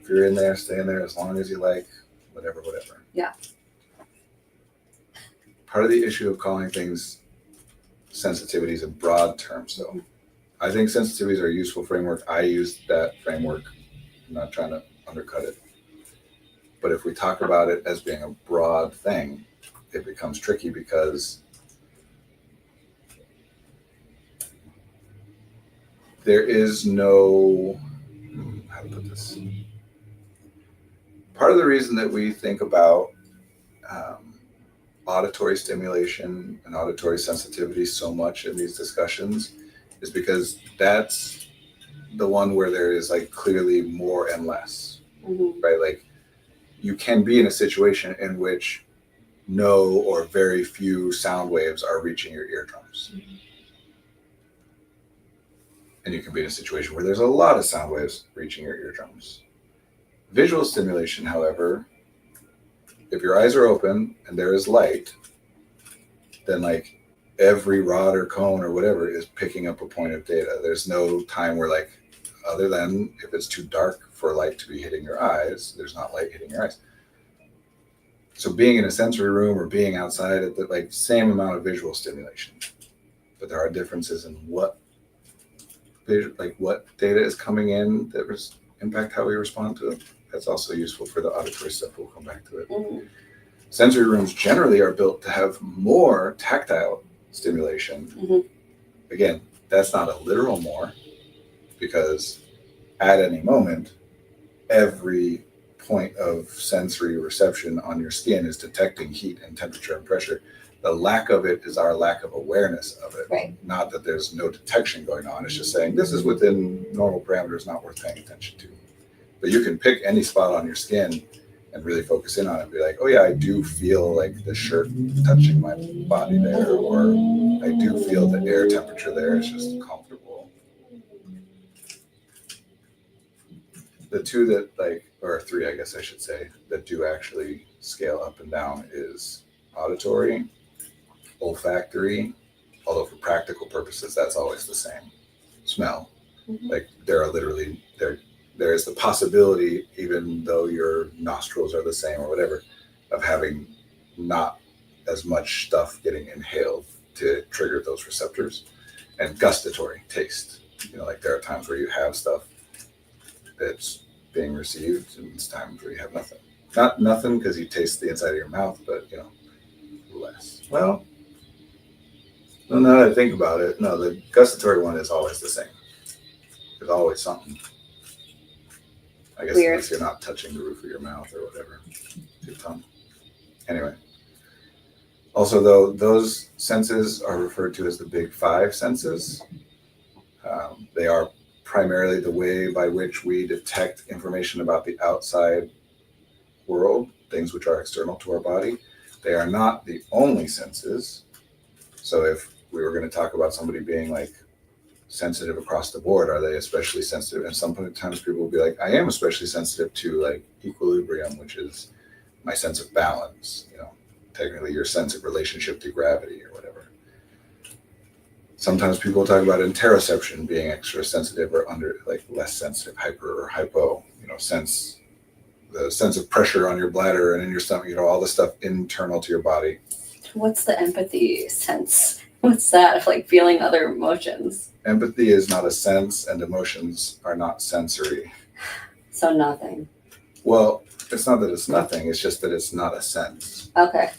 If you're in there, stay in there as long as you like, whatever. Yeah. Part of the issue of calling things sensitivities in broad terms, though. I think sensitivities are a useful framework. I use that framework. I'm not trying to undercut it. But if we talk about it as being a broad thing, it becomes tricky because there is no, how to put this? Part of the reason that we think about auditory stimulation and auditory sensitivity so much in these discussions is because that's the one where there is like clearly more and less, right? Like you can be in a situation in which no or very few sound waves are reaching your eardrums. And you can be in a situation where there's a lot of sound waves reaching your eardrums. Visual stimulation, however, if your eyes are open and there is light, then like every rod or cone or whatever is picking up a point of data. There's no time where like, other than if it's too dark for light to be hitting your eyes, there's not light hitting your eyes. So being in a sensory room or being outside at the like same amount of visual stimulation, but there are differences in what data is coming in that impact how we respond to it. That's also useful for the auditory stuff. We'll come back to it. Sensory rooms generally are built to have more tactile stimulation. Again, that's not a literal more, because at any moment, every point of sensory reception on your skin is detecting heat and temperature and pressure. The lack of it is our lack of awareness of it. Right. Not that there's no detection going on. It's just saying this is within normal parameters, not worth paying attention to. But you can pick any spot on your skin and really focus in on it. Be like, oh yeah, I do feel like the shirt touching my body there, or I do feel the air temperature there. It's just comfortable. The two that or three, I guess I should say, that do actually scale up and down is auditory, olfactory, although for practical purposes, that's always the same. Smell. Mhm. Like there are literally, there is the possibility, even though your nostrils are the same or whatever, of having not as much stuff getting inhaled to trigger those receptors. And gustatory, taste. Like there are times where you have stuff that's being received, and it's times where you have nothing. Not nothing because you taste the inside of your mouth, but less. Well, now that I think about it, no, the gustatory one is always the same. There's always something. I guess Weird. unless you're not touching the roof of your mouth or whatever, your tongue. Anyway. Also, though, those senses are referred to as the big five senses. They are primarily the way by which we detect information about the outside world, things which are external to our body. They are not the only senses. So if we were going to talk about somebody being like sensitive across the board, are they especially sensitive? And sometimes people will be like, I am especially sensitive to like equilibrium, which is my sense of balance, technically your sense of relationship to gravity or whatever. Sometimes people talk about interoception being extra sensitive or under like less sensitive, hyper or hypo, the sense of pressure on your bladder and in your stomach, all the stuff internal to your body. What's the empathy sense? What's that? Like feeling other emotions. Empathy is not a sense, and emotions are not sensory. So nothing. Well, it's not that it's nothing, it's just that it's not a sense. Okay.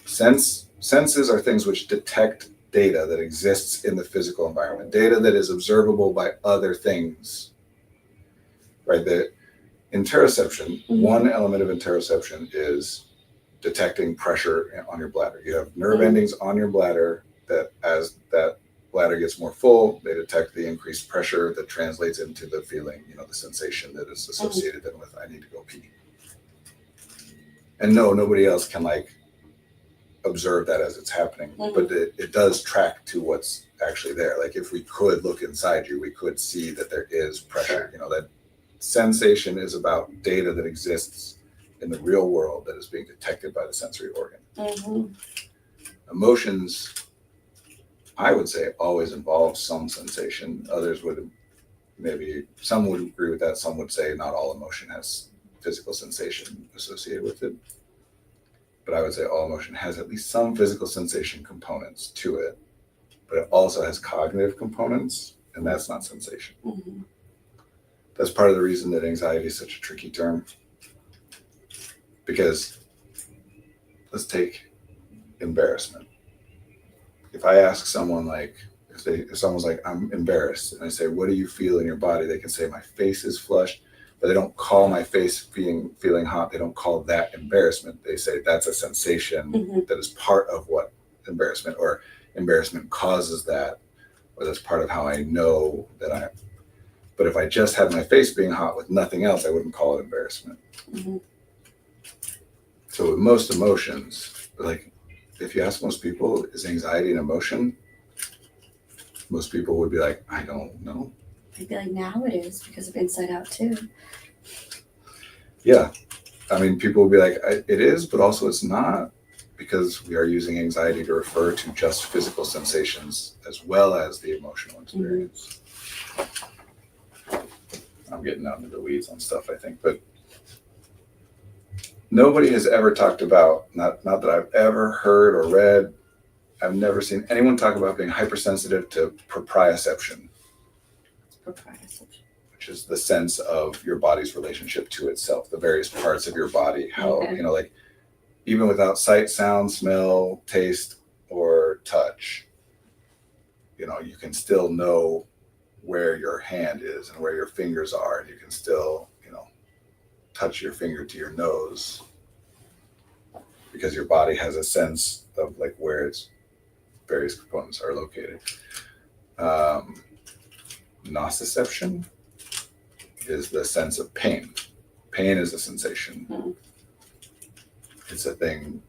Senses are things which detect data that exists in the physical environment, data that is observable by other things. Right? The interoception, one element of interoception is detecting pressure on your bladder. You have nerve endings on your bladder that as that bladder gets more full, they detect the increased pressure that translates into the feeling, the sensation that is associated then with I need to go pee. And no, nobody else can observe that as it's happening, but it does track to what's actually there. Like if we could look inside you, we could see that there is pressure. That sensation is about data that exists in the real world that is being detected by the sensory organ. Emotions, I would say, always involve some sensation. Others would some would agree with that. Some would say not all emotion has physical sensation associated with it. But I would say all emotion has at least some physical sensation components to it, but it also has cognitive components, and that's not sensation. That's part of the reason that anxiety is such a tricky term. Because let's take embarrassment. If I ask someone if someone's like, I'm embarrassed, and I say, what do you feel in your body? They can say, my face is flushed. But they don't call my face feeling hot. They don't call that embarrassment. They say that's a sensation that is part of what embarrassment causes that, or that's part of how I know that but if I just had my face being hot with nothing else, I wouldn't call it embarrassment. So with most emotions, if you ask most people, is anxiety an emotion? Most people would be like, I don't know. I'd be like, now it is because of Inside Out 2. Yeah. I mean, people will be like, it is, but also it's not, because we are using anxiety to refer to just physical sensations as well as the emotional experience. I'm getting out into the weeds on stuff, I think, but nobody has ever talked about, not that I've ever heard or read, I've never seen anyone talk about being hypersensitive to proprioception. Proprioception. Which is the sense of your body's relationship to itself, the various parts of your body, how, even without sight, sound, smell, taste, or touch, you can still know where your hand is and where your fingers are, and you can still, touch your finger to your nose. because your body has a sense of like where its various components are located. Nociception is the sense of pain. Pain is a sensation. It's a thing,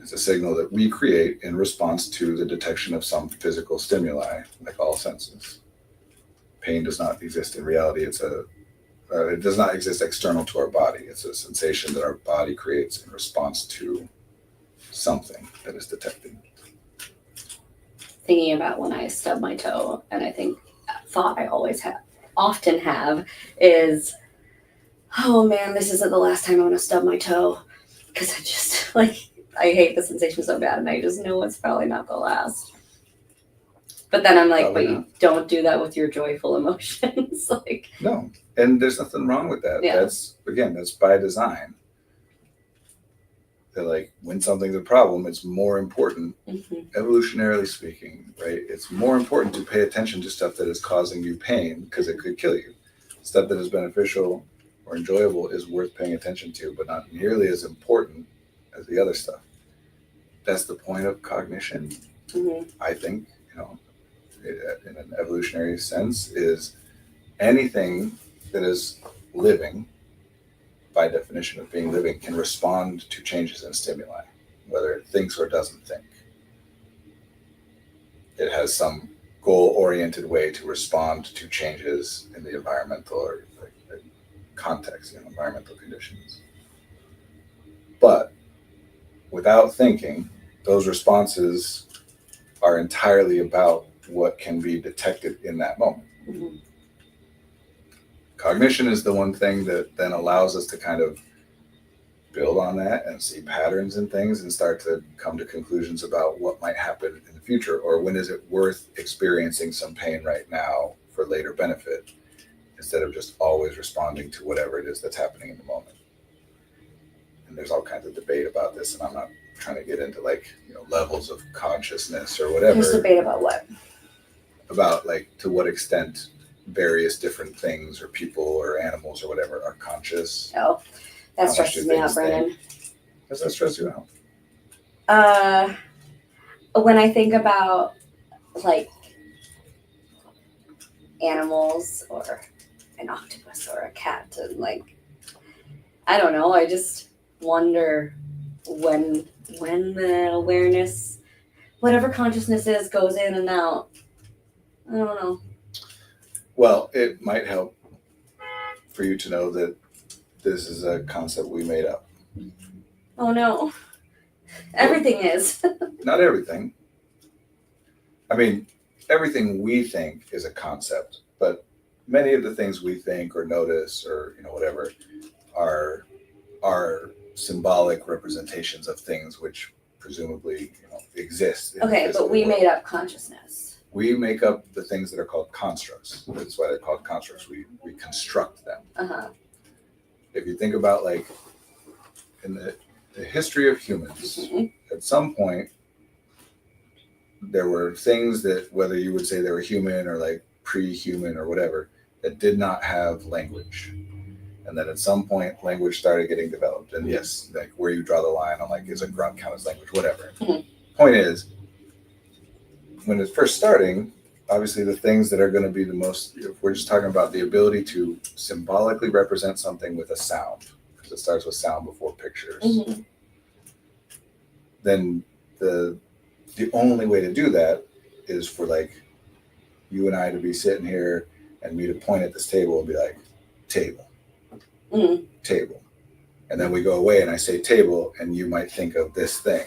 it's a signal that we create in response to the detection of some physical stimuli, like all senses. Pain does not exist in reality. It does not exist external to our body. It's a sensation that our body creates in response to something that is detected. Thinking about when I stub my toe, and I think thought I often have is, oh man, this isn't the last time I'm gonna stub my toe, because I just like I hate the sensation so bad, and I just know it's probably not the last. But then I'm like, Probably but not. you don't do that with your joyful emotions, like No, and there's nothing wrong with that. Yeah. That's by design. That like when something's a problem, it's more important, evolutionarily speaking, right? It's more important to pay attention to stuff that is causing you pain because it could kill you. Stuff that is beneficial or enjoyable is worth paying attention to, but not nearly as important as the other stuff. That's the point of cognition, I think, in an evolutionary sense, is anything that is living, by definition of being living, can respond to changes in stimuli, whether it thinks or doesn't think. It has some goal-oriented way to respond to changes in the environmental or context, environmental conditions. But without thinking, those responses are entirely about what can be detected in that moment. Cognition is the one thing that then allows us to kind of build on that and see patterns in things and start to come to conclusions about what might happen in the future, or when is it worth experiencing some pain right now for later benefit, instead of just always responding to whatever it is that's happening in the moment. And there's all kinds of debate about this, and I'm not trying to get into levels of consciousness or whatever. There's debate about what? About to what extent various different things or people or animals or whatever are conscious. Oh, that How stresses much do me out, things think? Brennan. Does that stress you out? When I think about animals or an octopus or a cat, and I don't know, I just wonder when the awareness, whatever consciousness is, goes in and out. I don't know. Well, it might help for you to know that this is a concept we made up. Oh no. Everything is. Not everything. I mean, everything we think is a concept, but many of the things we think or notice or whatever are symbolic representations of things which presumably exist. Okay, but we made up consciousness. We make up the things that are called constructs. That's why they're called constructs. We construct them. If you think about in the history of humans, at some point there were things that, whether you would say they were human or pre-human or whatever, that did not have language. And then at some point language started getting developed. And yes, where you draw the line on is a grunt count as language, whatever. Point is, when it's first starting, obviously the things that are going to be the most, if we're just talking about the ability to symbolically represent something with a sound, because it starts with sound before pictures, then the only way to do that is for you and I to be sitting here and me to point at this table and be like, table, table. And then we go away and I say table and you might think of this thing.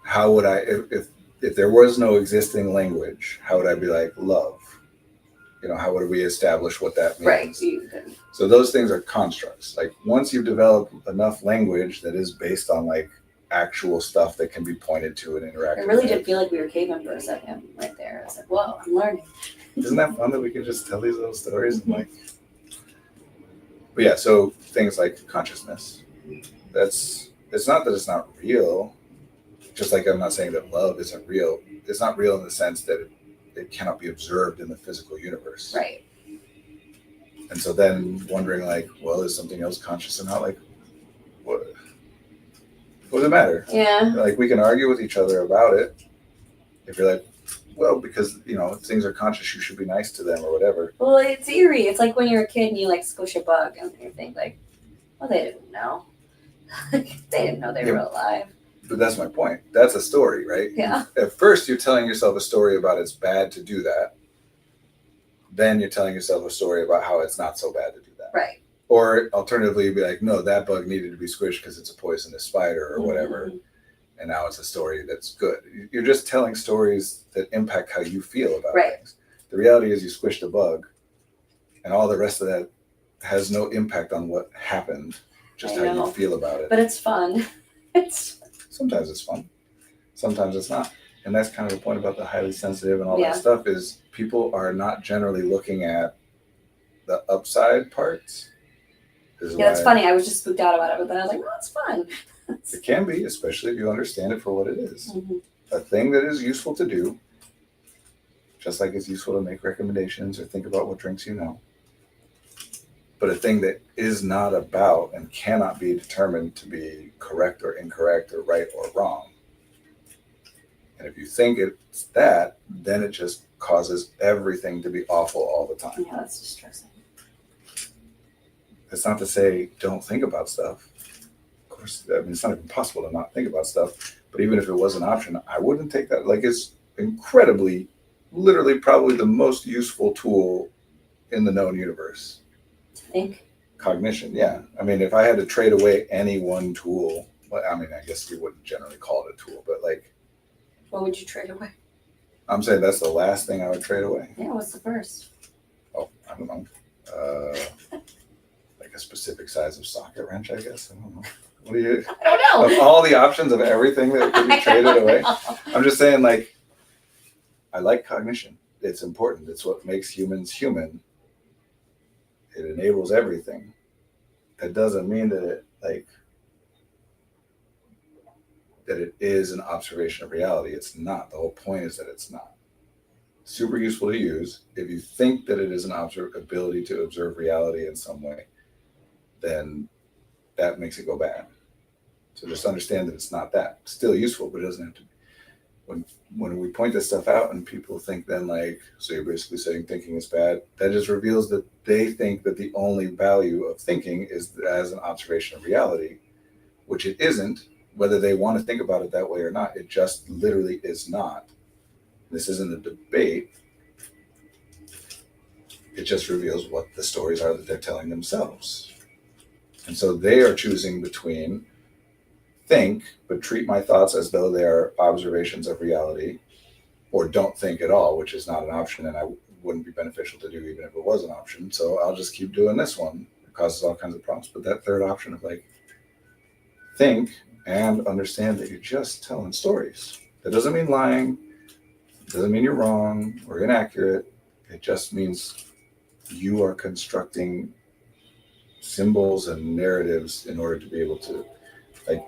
How would I, if there was no existing language, how would I be like love? How would we establish what that means? Right. So those things are constructs. Once you've developed enough language that is based on actual stuff that can be pointed to and interacted It really with. did feel like we were cavemen for a second right there. I was like, whoa, I'm learning. Isn't that fun that we can just tell these little stories and but yeah, so things like consciousness, it's not that it's not real, just like I'm not saying that love isn't real. It's not real in the sense that it cannot be observed in the physical universe. Right. And so then wondering well, is something else conscious and not what? What does it matter? Yeah. Like, we can argue with each other about it. If you're like, well, because, if things are conscious, you should be nice to them or whatever. Well, it's eerie. It's like when you're a kid and you like squish a bug and you think like, well, they didn't know. They didn't know they were alive. But that's my point. That's a story, right? Yeah. At first, you're telling yourself a story about it's bad to do that. Then you're telling yourself a story about how it's not so bad to do that. Right. Or alternatively, you'd be like, no, that bug needed to be squished because it's a poisonous spider or whatever. Mm-hmm. And now it's a story that's good. You're just telling stories that impact how you feel about things. The reality is you squished a bug, and all the rest of that has no impact on what happened, just how you feel about it. But it's fun. Sometimes it's fun. Sometimes it's not. And that's kind of the point about the highly sensitive and all Yeah. that stuff is people are not generally looking at the upside parts. Yeah, it's funny. I was just spooked out about it, but then I was like, no, it's fun. It can be, especially if you understand it for what it is. Mm-hmm. A thing that is useful to do, just like it's useful to make recommendations or think about what drinks you know. But a thing that is not about and cannot be determined to be correct or incorrect or right or wrong. And if you think it's that, then it just causes everything to be awful all the time. Yeah, that's distressing. It's not to say don't think about stuff. Of course, I mean, it's not even possible to not think about stuff. But even if it was an option, I wouldn't take that. Like, it's incredibly, literally probably the most useful tool in the known universe. Think. Cognition, yeah. I mean, if I had to trade away any one tool, well, I mean, I guess you wouldn't generally call it a tool, but like. What would you trade away? I'm saying that's the last thing I would trade away. Yeah, what's the first? Oh, I don't know. Like a specific size of socket wrench, I guess. I don't know. What do you? I don't know. Of all the options of everything that could be traded away, I'm just saying, like, I like cognition. It's important. It's what makes humans human. It enables everything. That doesn't mean that it is an observation of reality. It's not. The whole point is that it's not. Super useful to use. If you think that it is an ability to observe reality in some way, then that makes it go bad. So just understand that it's not that. Still useful, but it doesn't have to be. When we point this stuff out and people think then like, so you're basically saying thinking is bad, that just reveals that they think that the only value of thinking is as an observation of reality, which it isn't, whether they want to think about it that way or not. It just literally is not. This isn't a debate. It just reveals what the stories are that they're telling themselves. And so they are choosing between think, but treat my thoughts as though they are observations of reality, or don't think at all, which is not an option, and I wouldn't be beneficial to do even if it was an option. So I'll just keep doing this one. It causes all kinds of problems. But that third option of like, think and understand that you're just telling stories. That doesn't mean lying. It doesn't mean you're wrong or inaccurate. It just means you are constructing symbols and narratives in order to be able to, like,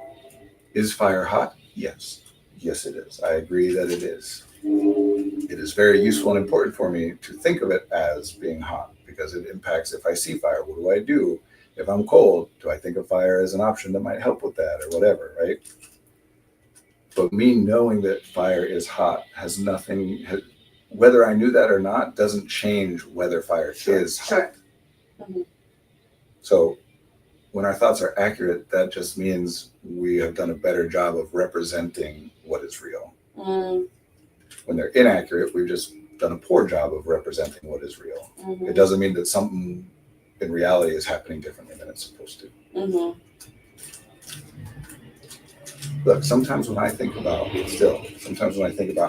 is fire hot? Yes. Yes, it is. I agree that it is. It is very useful and important for me to think of it as being hot because it impacts if I see fire. What do I do? If I'm cold, do I think of fire as an option that might help with that or whatever, right? But me knowing that fire is hot has nothing, whether I knew that or not, doesn't change whether fire is hot. Sure. Mm-hmm. So when our thoughts are accurate, that just means we have done a better job of representing what is real. Mm. When they're inaccurate, we've just done a poor job of representing what is real. Mm-hmm. It doesn't mean that something in reality is happening differently than it's supposed to. Mm-hmm. Look, sometimes when I think about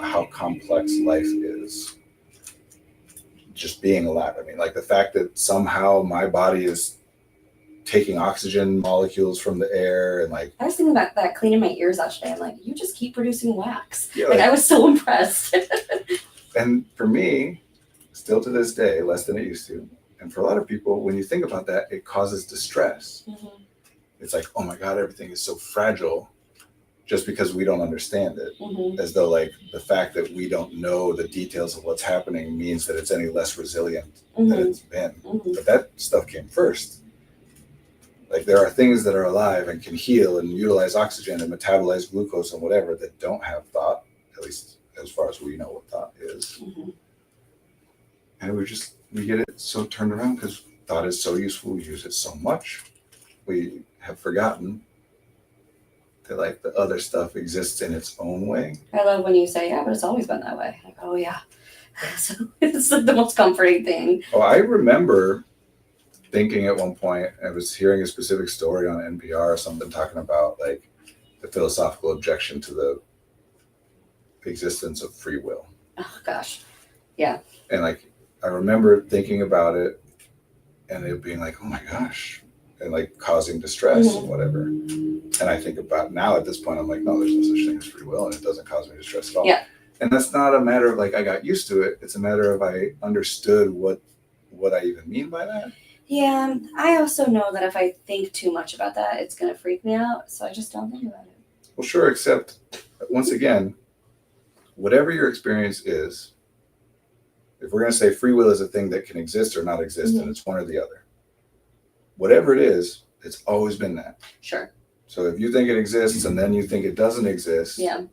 how complex life is, just being alive, I mean, like the fact that somehow my body is taking oxygen molecules from the air and like. I was thinking about that cleaning my ears out today. I'm like, you just keep producing wax. Yeah, like I was so impressed. And for me, still to this day, less than it used to. And for a lot of people, when you think about that, it causes distress. Mm-hmm. It's like, oh my God, everything is so fragile just because we don't understand it. Mm-hmm. As though like the fact that we don't know the details of what's happening means that it's any less resilient Mm-hmm. than it's been. Mm-hmm. But that stuff came first. Like there are things that are alive and can heal and utilize oxygen and metabolize glucose and whatever that don't have thought, at least as far as we know what thought is. Mhm. And we get it so turned around because thought is so useful. We use it so much. We have forgotten that like the other stuff exists in its own way. I love when you say, yeah, but it's always been that way. Like, oh yeah. So it's like the most comforting thing. Oh, I remember thinking at one point, I was hearing a specific story on NPR or something talking about like the philosophical objection to the existence of free will. Oh gosh. And like I remember thinking about it and it being like, oh my gosh, and like causing distress and whatever. And I think about now at this point, I'm like, no, there's no such thing as free will and it doesn't cause me distress at all. Yeah. And that's not a matter of like I got used to it. It's a matter of I understood what I even mean by that. Yeah. I also know that if I think too much about that, it's gonna freak me out. So I just don't think about it. Well, sure, except once again, whatever your experience is, if we're going to say free will is a thing that can exist or not exist, and it's one or the other, whatever it is, it's always been that. Sure. So if you think it exists and then you think it doesn't exist, Yeah.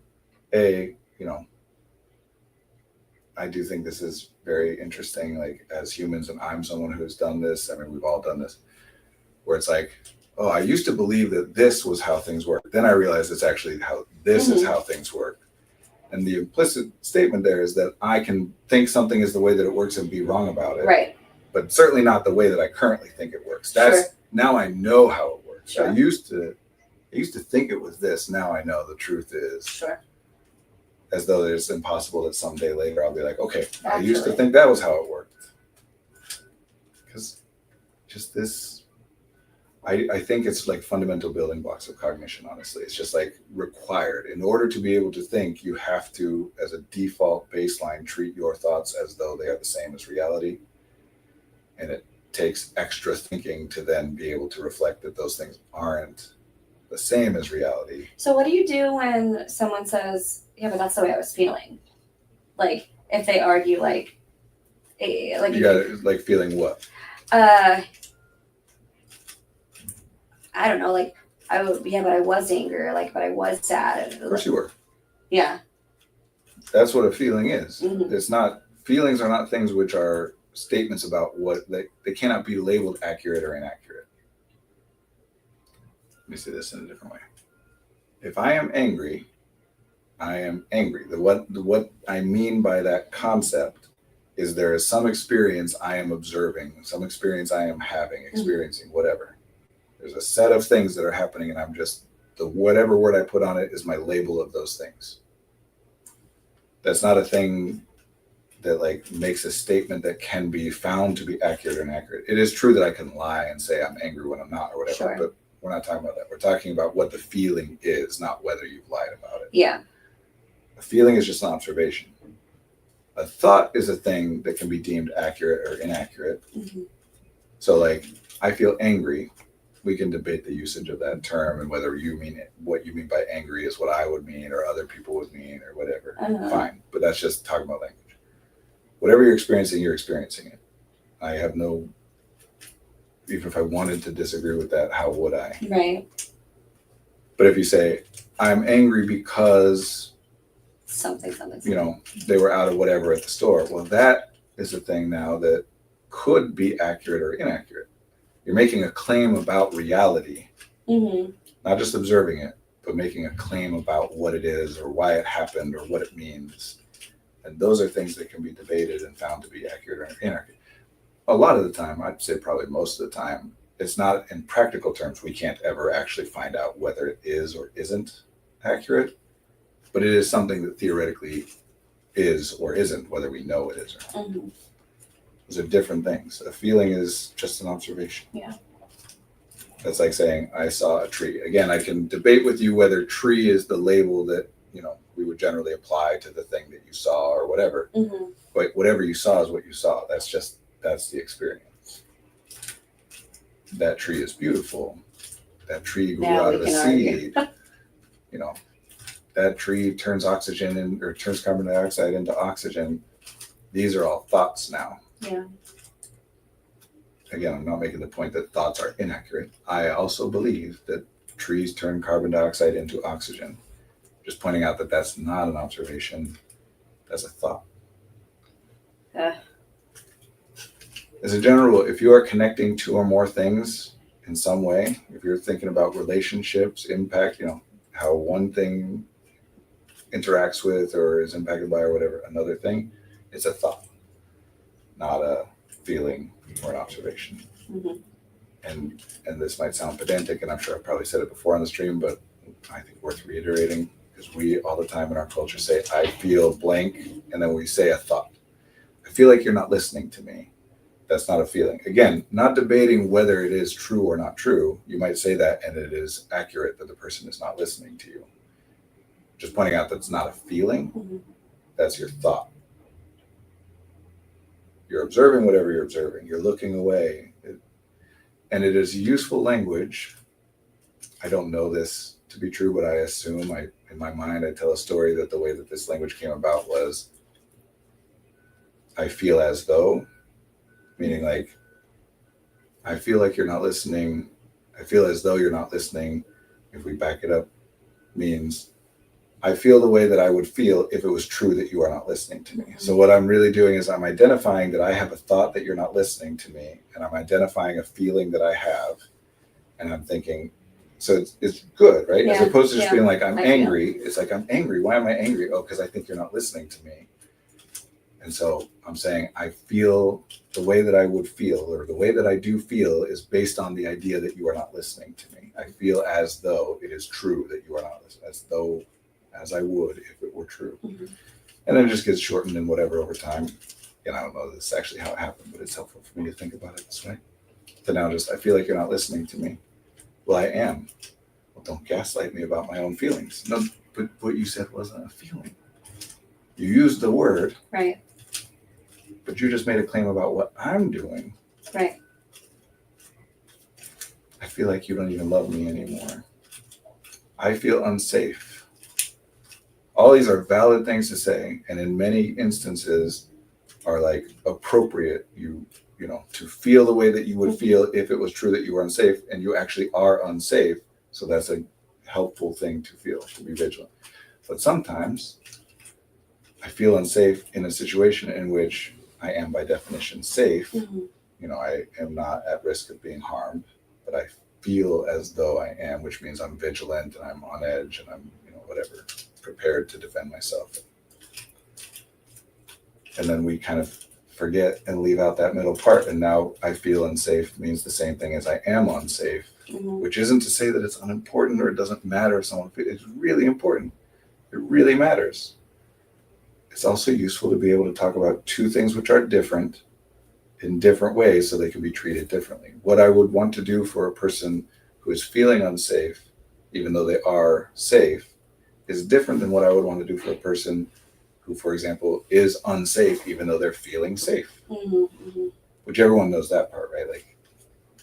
I do think this is very interesting, like as humans, and I'm someone who's done this. I mean, we've all done this, where it's like, oh, I used to believe that this was how things work. Then I realized it's actually how this is how things work. And the implicit statement there is that I can think something is the way that it works and be wrong about it. Right. But certainly not the way that I currently think it works. That's now I know how it works. Sure. I used to think it was this. Now I know the truth is. Sure. As though it's impossible that someday later I'll be like, okay, I Actually. used to think that was how it worked. Because just this, I think it's like fundamental building blocks of cognition, honestly. It's just like required. In order to be able to think, you have to, as a default baseline, treat your thoughts as though they are the same as reality. And it takes extra thinking to then be able to reflect that those things aren't the same as reality. So what do you do when someone says, yeah, but that's the way I was feeling? Like if they argue like You got like feeling what? I don't know, like but I was angry, like, but I was sad. Of course you were. Yeah. That's what a feeling is. Mhm. It's not, feelings are not things which are statements about what they cannot be labeled accurate or inaccurate. Let me say this in a different way. If I am angry, I am angry. What I mean by that concept is there is some experience I am observing, some experience I am having, experiencing, whatever. There's a set of things that are happening, and I'm just, whatever word I put on it is my label of those things. That's not a thing that like makes a statement that can be found to be accurate or inaccurate. It is true that I can lie and say I'm angry when I'm not or whatever, Sure. but we're not talking about that. We're talking about what the feeling is, not whether you've lied about it. Yeah. A feeling is just an observation. A thought is a thing that can be deemed accurate or inaccurate. Mm-hmm. So like, I feel angry. We can debate the usage of that term and whether you mean it, what you mean by angry is what I would mean or other people would mean or whatever. Fine. But that's just talking about language. Whatever you're experiencing it. I have no, even if I wanted to disagree with that, how would I? Right. But if you say, I'm angry because Something. they were out of whatever at the store. Well, that is a thing now that could be accurate or inaccurate. You're making a claim about reality, not just observing it, but making a claim about what it is or why it happened or what it means. And those are things that can be debated and found to be accurate or inaccurate. A lot of the time, I'd say probably most of the time, it's not in practical terms. We can't ever actually find out whether it is or isn't accurate, but it is something that theoretically is or isn't, whether we know it is or not. Those are different things. A feeling is just an observation. Yeah. That's like saying, I saw a tree. Again, I can debate with you whether tree is the label that, we would generally apply to the thing that you saw or whatever. But whatever you saw is what you saw. That's the experience. That tree is beautiful. That tree grew out of a seed. That tree turns oxygen or turns carbon dioxide into oxygen. These are all thoughts now. Yeah. again, I'm not making the point that thoughts are inaccurate. I also believe that trees turn carbon dioxide into oxygen. Just pointing out that that's not an observation, that's a thought. As a general rule, if you are connecting two or more things in some way, if you're thinking about relationships, impact, how one thing interacts with or is impacted by or whatever another thing, it's a thought, not a feeling or an observation. Mm-hmm. And this might sound pedantic, and I'm sure I've probably said it before on the stream, but I think worth reiterating, because we all the time in our culture say, I feel blank, and then we say a thought. I feel like you're not listening to me. That's not a feeling. Again, not debating whether it is true or not true. You might say that, and it is accurate that the person is not listening to you. Just pointing out that's not a feeling. Mm-hmm. That's your thought. You're observing whatever you're observing. You're looking away. And it is useful language. I don't know this to be true, but I assume, in my mind, I tell a story that the way that this language came about was, I feel as though, meaning like, I feel like you're not listening. I feel as though you're not listening. If we back it up, means I feel the way that I would feel if it was true that you are not listening to me. So what I'm really doing is I'm identifying that I have a thought that you're not listening to me, and I'm identifying a feeling that I have, and I'm thinking, so it's good, right? As opposed to just being like, I'm angry. It's like, I'm angry. Why am I angry? Oh, because I think you're not listening to me. And so I'm saying I feel the way that I would feel, or the way that I do feel, is based on the idea that you are not listening to me. I feel as though it is true that you are not listening, as I would if it were true. Mm-hmm. And then it just gets shortened and whatever over time. And I don't know this is actually how it happened, but it's helpful for me to think about it this way. So now just, I feel like you're not listening to me. Well, I am. Well, don't gaslight me about my own feelings. No, but what you said wasn't a feeling. You used the word. Right. But you just made a claim about what I'm doing. Right. I feel like you don't even love me anymore. I feel unsafe. All these are valid things to say, and in many instances are like appropriate, to feel the way that you would feel if it was true that you were unsafe, and you actually are unsafe. So that's a helpful thing to feel, to be vigilant. But sometimes I feel unsafe in a situation in which I am by definition safe. Mm-hmm. I am not at risk of being harmed, but I feel as though I am, which means I'm vigilant and I'm on edge and I'm, whatever, prepared to defend myself. And then we kind of forget and leave out that middle part. And now I feel unsafe means the same thing as I am unsafe, Mm-hmm. which isn't to say that it's unimportant or it doesn't matter if someone feels. It's really important. It really matters. It's also useful to be able to talk about two things which are different in different ways so they can be treated differently. What I would want to do for a person who is feeling unsafe, even though they are safe, is different than what I would want to do for a person who, for example, is unsafe, even though they're feeling safe. Mm-hmm. Mm-hmm. Which everyone knows that part, right? Like,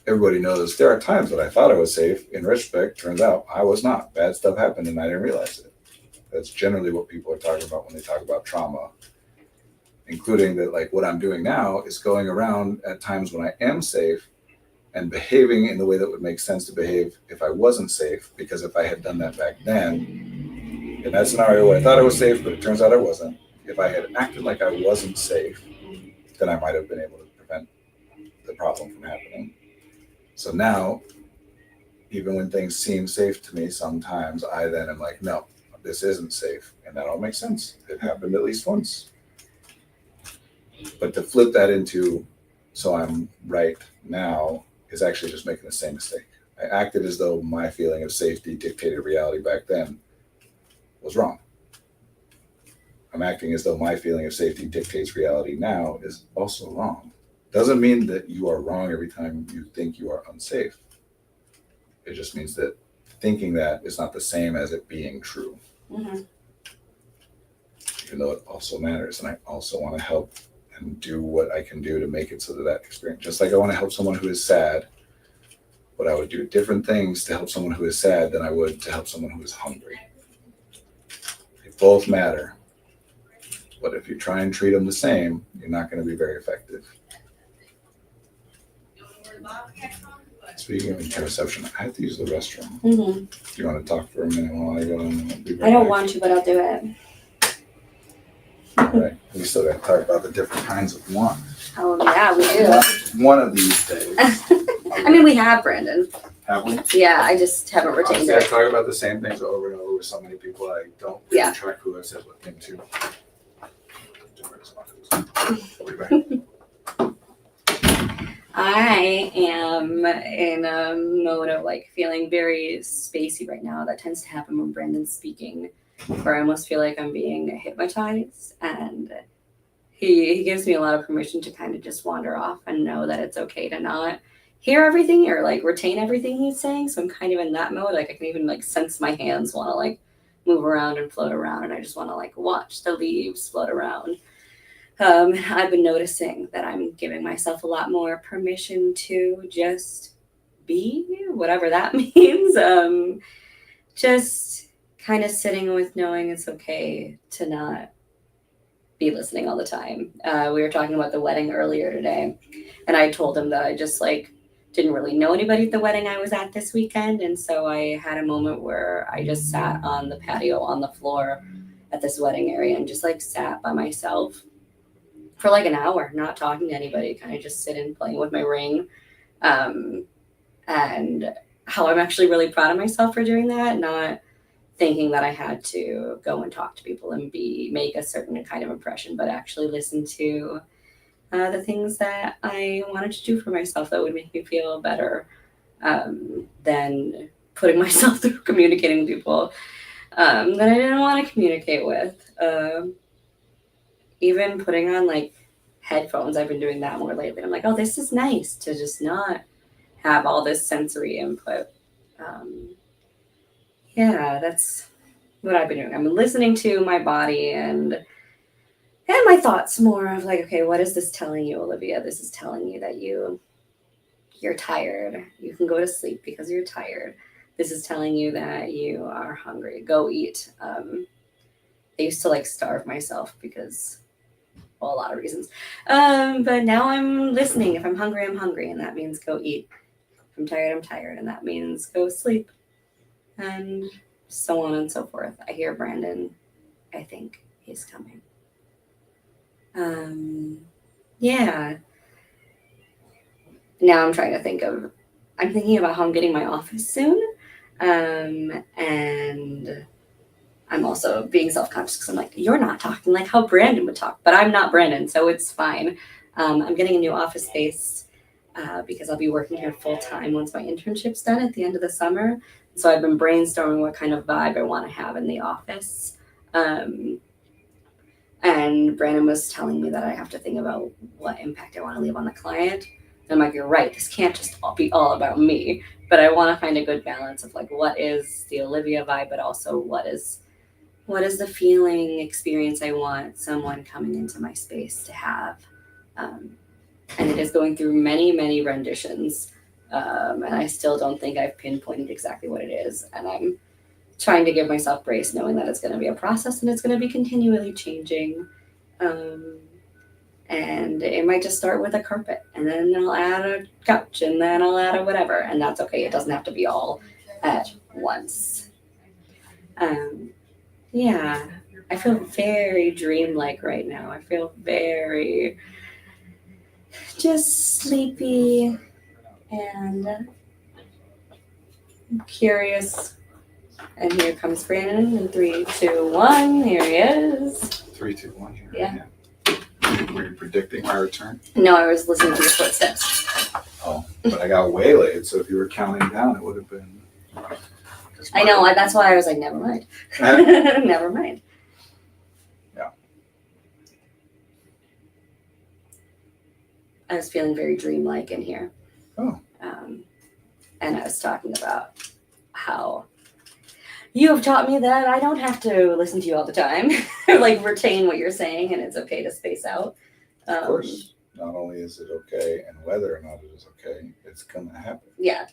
everybody knows there are times that I thought I was safe. In retrospect, turns out I was not. Bad stuff happened and I didn't realize it. That's generally what people are talking about when they talk about trauma, including that, like, what I'm doing now is going around at times when I am safe and behaving in the way that would make sense to behave if I wasn't safe, because if I had done that back then, in that scenario where I thought I was safe, but it turns out I wasn't, if I had acted like I wasn't safe, then I might have been able to prevent the problem from happening. So now, even when things seem safe to me, sometimes I then am like, no, this isn't safe. And that all makes sense. It happened at least once. But to flip that into, so I'm right now, is actually just making the same mistake. I acted as though my feeling of safety dictated reality back then was wrong. I'm acting as though my feeling of safety dictates reality now is also wrong. Doesn't mean that you are wrong every time you think you are unsafe. It just means that thinking that is not the same as it being true. Mm-hmm. Even though it also matters. And I also want to help and do what I can do to make it so that experience, just like I want to help someone who is sad, but I would do different things to help someone who is sad than I would to help someone who is hungry. They both matter. But if you try and treat them the same, you're not going to be very effective. Speaking of interception, I have to use the restroom. Mm-hmm. Do you want to talk for a minute while I go and be right I don't back? want to, but I'll do it. All right. We still got to talk about the different kinds of one. Oh yeah, we do. One of these days. I mean, we have Brandon. Have we? Yeah, I just haven't retained Honestly, I it. talk about the same things over and over with so many people. I don't Yeah. track who I've said what thing to. I'll be back. I am in a mode of like feeling very spacey right now. That tends to happen when Brandon's speaking, where I almost feel like I'm being hypnotized, and he gives me a lot of permission to kind of just wander off and know that it's okay to not hear everything or like retain everything he's saying. So I'm kind of in that mode. Like I can even like sense my hands want to like move around and float around, and I just want to like watch the leaves float around. I've been noticing that I'm giving myself a lot more permission to just be, whatever that means. Just kind of sitting with knowing it's okay to not be listening all the time. We were talking about the wedding earlier today, and I told him that I just like didn't really know anybody at the wedding I was at this weekend, and so I had a moment where I just sat on the patio on the floor at this wedding area and just like sat by myself for like an hour, not talking to anybody, kind of just sitting playing with my ring. And how I'm actually really proud of myself for doing that, not thinking that I had to go and talk to people and make a certain kind of impression, but actually listen to the things that I wanted to do for myself that would make me feel better than putting myself through communicating with people that I didn't want to communicate with. Even putting on like headphones, I've been doing that more lately. I'm like, oh, this is nice to just not have all this sensory input. Yeah, that's what I've been doing. I'm listening to my body and my thoughts more of like, okay, what is this telling you, Olivia? This is telling you that you're tired. You can go to sleep because you're tired. This is telling you that you are hungry. Go eat. I used to like starve myself because, well, a lot of reasons. But now I'm listening. If I'm hungry, I'm hungry, and that means go eat. If I'm tired, I'm tired, and that means go sleep. And so on and so forth. I hear Brandon. I think he's coming. Yeah. Now I'm thinking about how I'm getting my office soon. And I'm also being self-conscious because I'm like, you're not talking like how Brandon would talk, but I'm not Brandon, so it's fine. I'm getting a new office space because I'll be working here full time once my internship's done at the end of the summer. So I've been brainstorming what kind of vibe I want to have in the office. And Brandon was telling me that I have to think about what impact I want to leave on the client. And I'm like, you're right, this can't just be all about me, but I want to find a good balance of like, what is the Olivia vibe, but also what is the feeling experience I want someone coming into my space to have. And it is going through many, many renditions. And I still don't think I've pinpointed exactly what it is. And I'm trying to give myself grace, knowing that it's going to be a process and it's going to be continually changing. And it might just start with a carpet, and then I'll add a couch, and then I'll add a whatever. And that's okay. It doesn't have to be all at once. Yeah, I feel very dreamlike right now. I feel very just sleepy and curious. And here comes Brandon in 3, 2, 1. Here he is. 3, 2, 1. Here. Yeah. Were you predicting my return? No, I was listening to your footsteps. Oh, but I got waylaid, so if you were counting down, it would have been. I know, that's why I was like, never mind. Never mind. Yeah. I was feeling very dreamlike in here. Oh. And I was talking about how you have taught me that I don't have to listen to you all the time, like retain what you're saying, and it's okay to space out. Of course, not only is it okay, and whether or not it is okay, it's gonna happen. Yeah,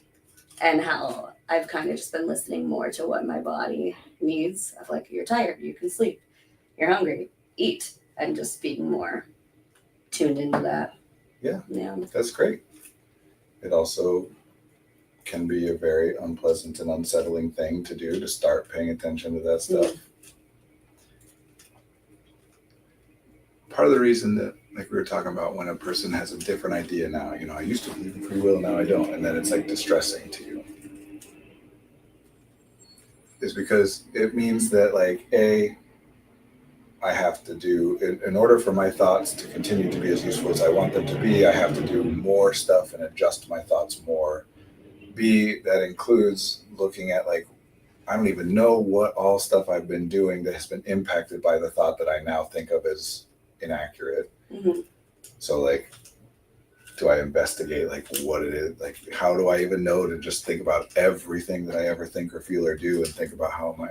and how I've kind of just been listening more to what my body needs. Of like, you're tired, you can sleep. You're hungry, eat, and just being more tuned into that. Yeah, Yeah. that's great. it also can be a very unpleasant and unsettling thing to do, to start paying attention to that stuff. Part of the reason that, like we were talking about, when a person has a different idea now, I used to believe in free will, now I don't, and then it's like distressing to you, is because it means that, like, I have to do, in order for my thoughts to continue to be as useful as I want them to be, I have to do more stuff and adjust my thoughts more. B, that includes looking at, like, I don't even know what all stuff I've been doing that has been impacted by the thought that I now think of as inaccurate. Mm-hmm. So, like, do I investigate, like, what it is? Like, how do I even know to just think about everything that I ever think or feel or do, and think about how am I,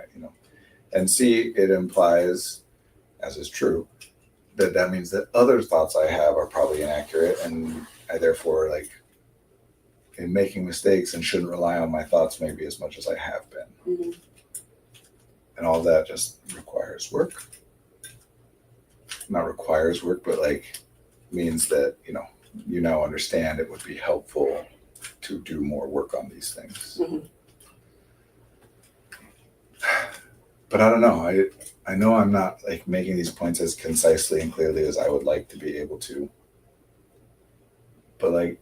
And C, it implies, as is true, that means that other thoughts I have are probably inaccurate, and I therefore, like, in making mistakes, and shouldn't rely on my thoughts maybe as much as I have been. Mm-hmm. And all that just requires work. Not requires work, but, like, means that, you now understand it would be helpful to do more work on these things. Mm-hmm. But I don't know. I know I'm not, like, making these points as concisely and clearly as I would like to be able to. But, like,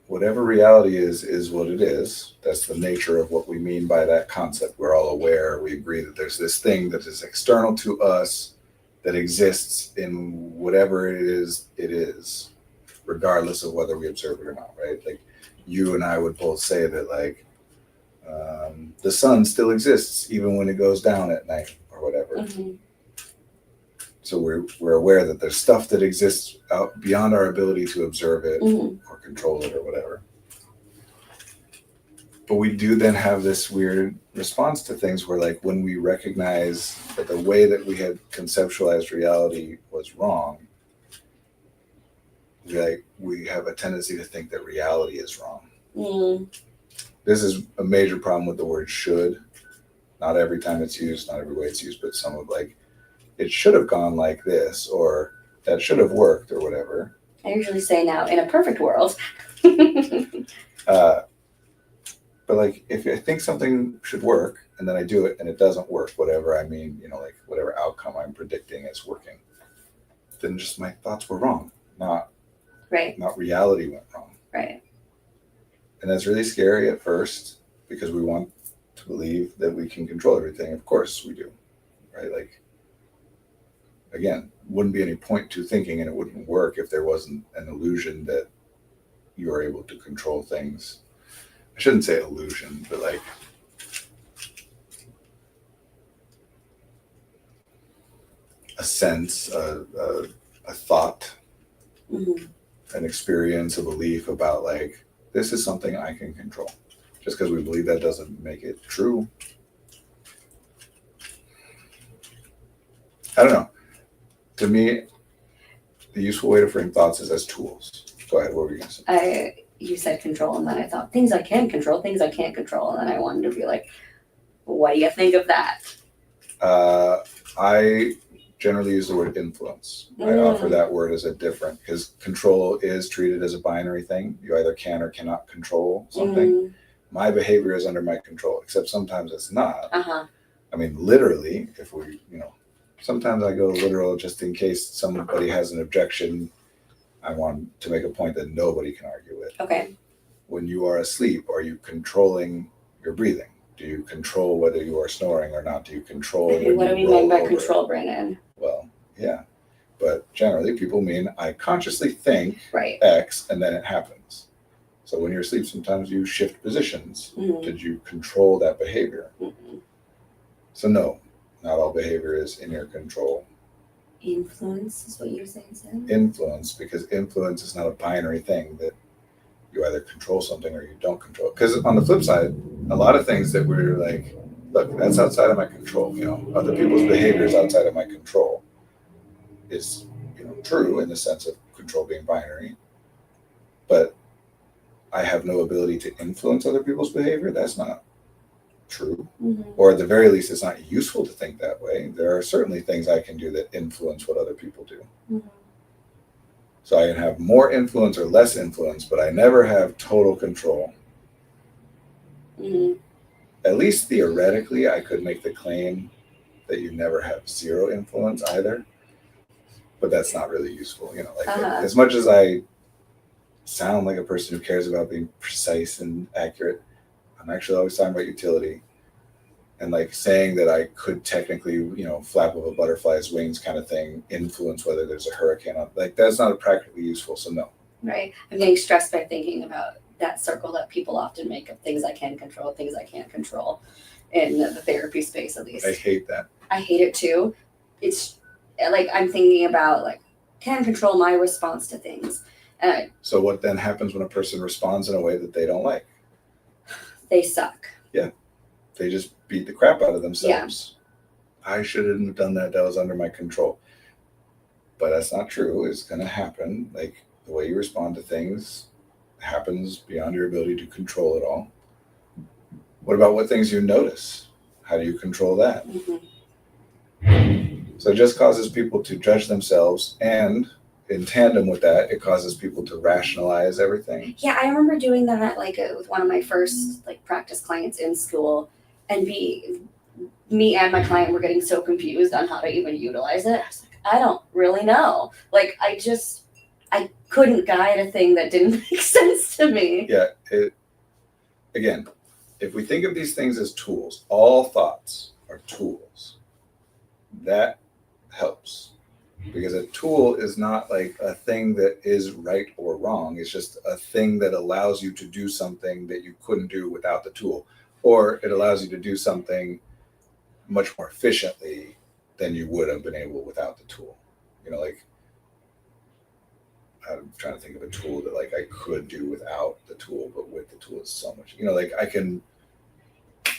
whatever reality is what it is. That's the nature of what we mean by that concept. We're all aware. We agree that there's this thing that is external to us that exists in whatever it is, regardless of whether we observe it or not, right? Like, you and I would both say that, like, the sun still exists even when it goes down at night or whatever. Mm-hmm. So we're aware that there's stuff that exists out beyond our ability to observe it or control it or whatever. But we do then have this weird response to things where, like, when we recognize that the way that we had conceptualized reality was wrong, we have a tendency to think that reality is wrong. Mm-hmm. This is a major problem with the word should. Not every time it's used, not every way it's used, but some of, like, it should have gone like this, or that should have worked, or whatever. I usually say now, in a perfect world. But, like, if I think something should work and then I do it and it doesn't work, whatever I mean, like, whatever outcome I'm predicting is working, then just my thoughts were wrong, not reality went wrong. Right. And that's really scary at first, because we want to believe that we can control everything. Of course we do, right? Like, again, wouldn't be any point to thinking, and it wouldn't work if there wasn't an illusion that you are able to control things. I shouldn't say illusion, but, like, a sense, a thought, an experience, a belief about, like, this is something I can control. Just because we believe that doesn't make it true. I don't know. To me, the useful way to frame thoughts is as tools. Go ahead, what were you going to say? You said control, and then I thought things I can control, things I can't control, and then I wanted to be like, what do you think of that? I generally use the word influence. I offer that word as a different, because control is treated as a binary thing. You either can or cannot control something. My behavior is under my control, except sometimes it's not. I mean, literally, if we, sometimes I go literal just in case somebody has an objection. I want to make a point that nobody can argue with. Okay. When you are asleep, are you controlling your breathing? Do you control whether you are snoring or not? Do you control? What do we mean by control, Brandon? Well, yeah. But generally, people mean I consciously think right. X and then it happens. So when you're asleep, sometimes you shift positions. Did you control that behavior? So no, not all behavior is in your control. Influence is what you're saying, Sam? Influence, because influence is not a binary thing that you either control something or you don't control. Because on the flip side, a lot of things that we're like, look, that's outside of my control. Other people's behavior is outside of my control. Is true in the sense of control being binary, but I have no ability to influence other people's behavior. That's not true. Or at the very least, it's not useful to think that way. There are certainly things I can do that influence what other people do. So I can have more influence or less influence, but I never have total control. Mhm. At least theoretically, I could make the claim that you never have zero influence either, but that's not really useful. Like Uh-huh. as much as I sound like a person who cares about being precise and accurate, I'm actually always talking about utility. And like saying that I could technically, flap of a butterfly's wings kind of thing influence whether there's a hurricane on, like that's not practically useful. So no. Right. I'm getting stressed by thinking about that circle that people often make of things I can control, things I can't control in the therapy space, at least. I hate that. I hate it too. It's like I'm thinking about like, can control my response to things. And So what then happens when a person responds in a way that they don't like? they suck. They just beat the crap out of themselves. I shouldn't have done that. That was under my control. But that's not true. It's going to happen. Like the way you respond to things happens beyond your ability to control it all. What about what things you notice? How do you control that? Mm-hmm. So it just causes people to judge themselves, and in tandem with that, it causes people to rationalize everything. Yeah, I remember doing that like with one of my first like practice clients in school, and me and my client were getting so confused on how to even utilize it. I was like, I don't really know. Like I couldn't guide a thing that didn't make sense to me. Yeah. Again, if we think of these things as tools, all thoughts are tools. That helps. Because a tool is not like a thing that is right or wrong. It's just a thing that allows you to do something that you couldn't do without the tool. Or it allows you to do something much more efficiently than you would have been able without the tool. Like I'm trying to think of a tool that like I could do without the tool, but with the tool it's so much. Like I can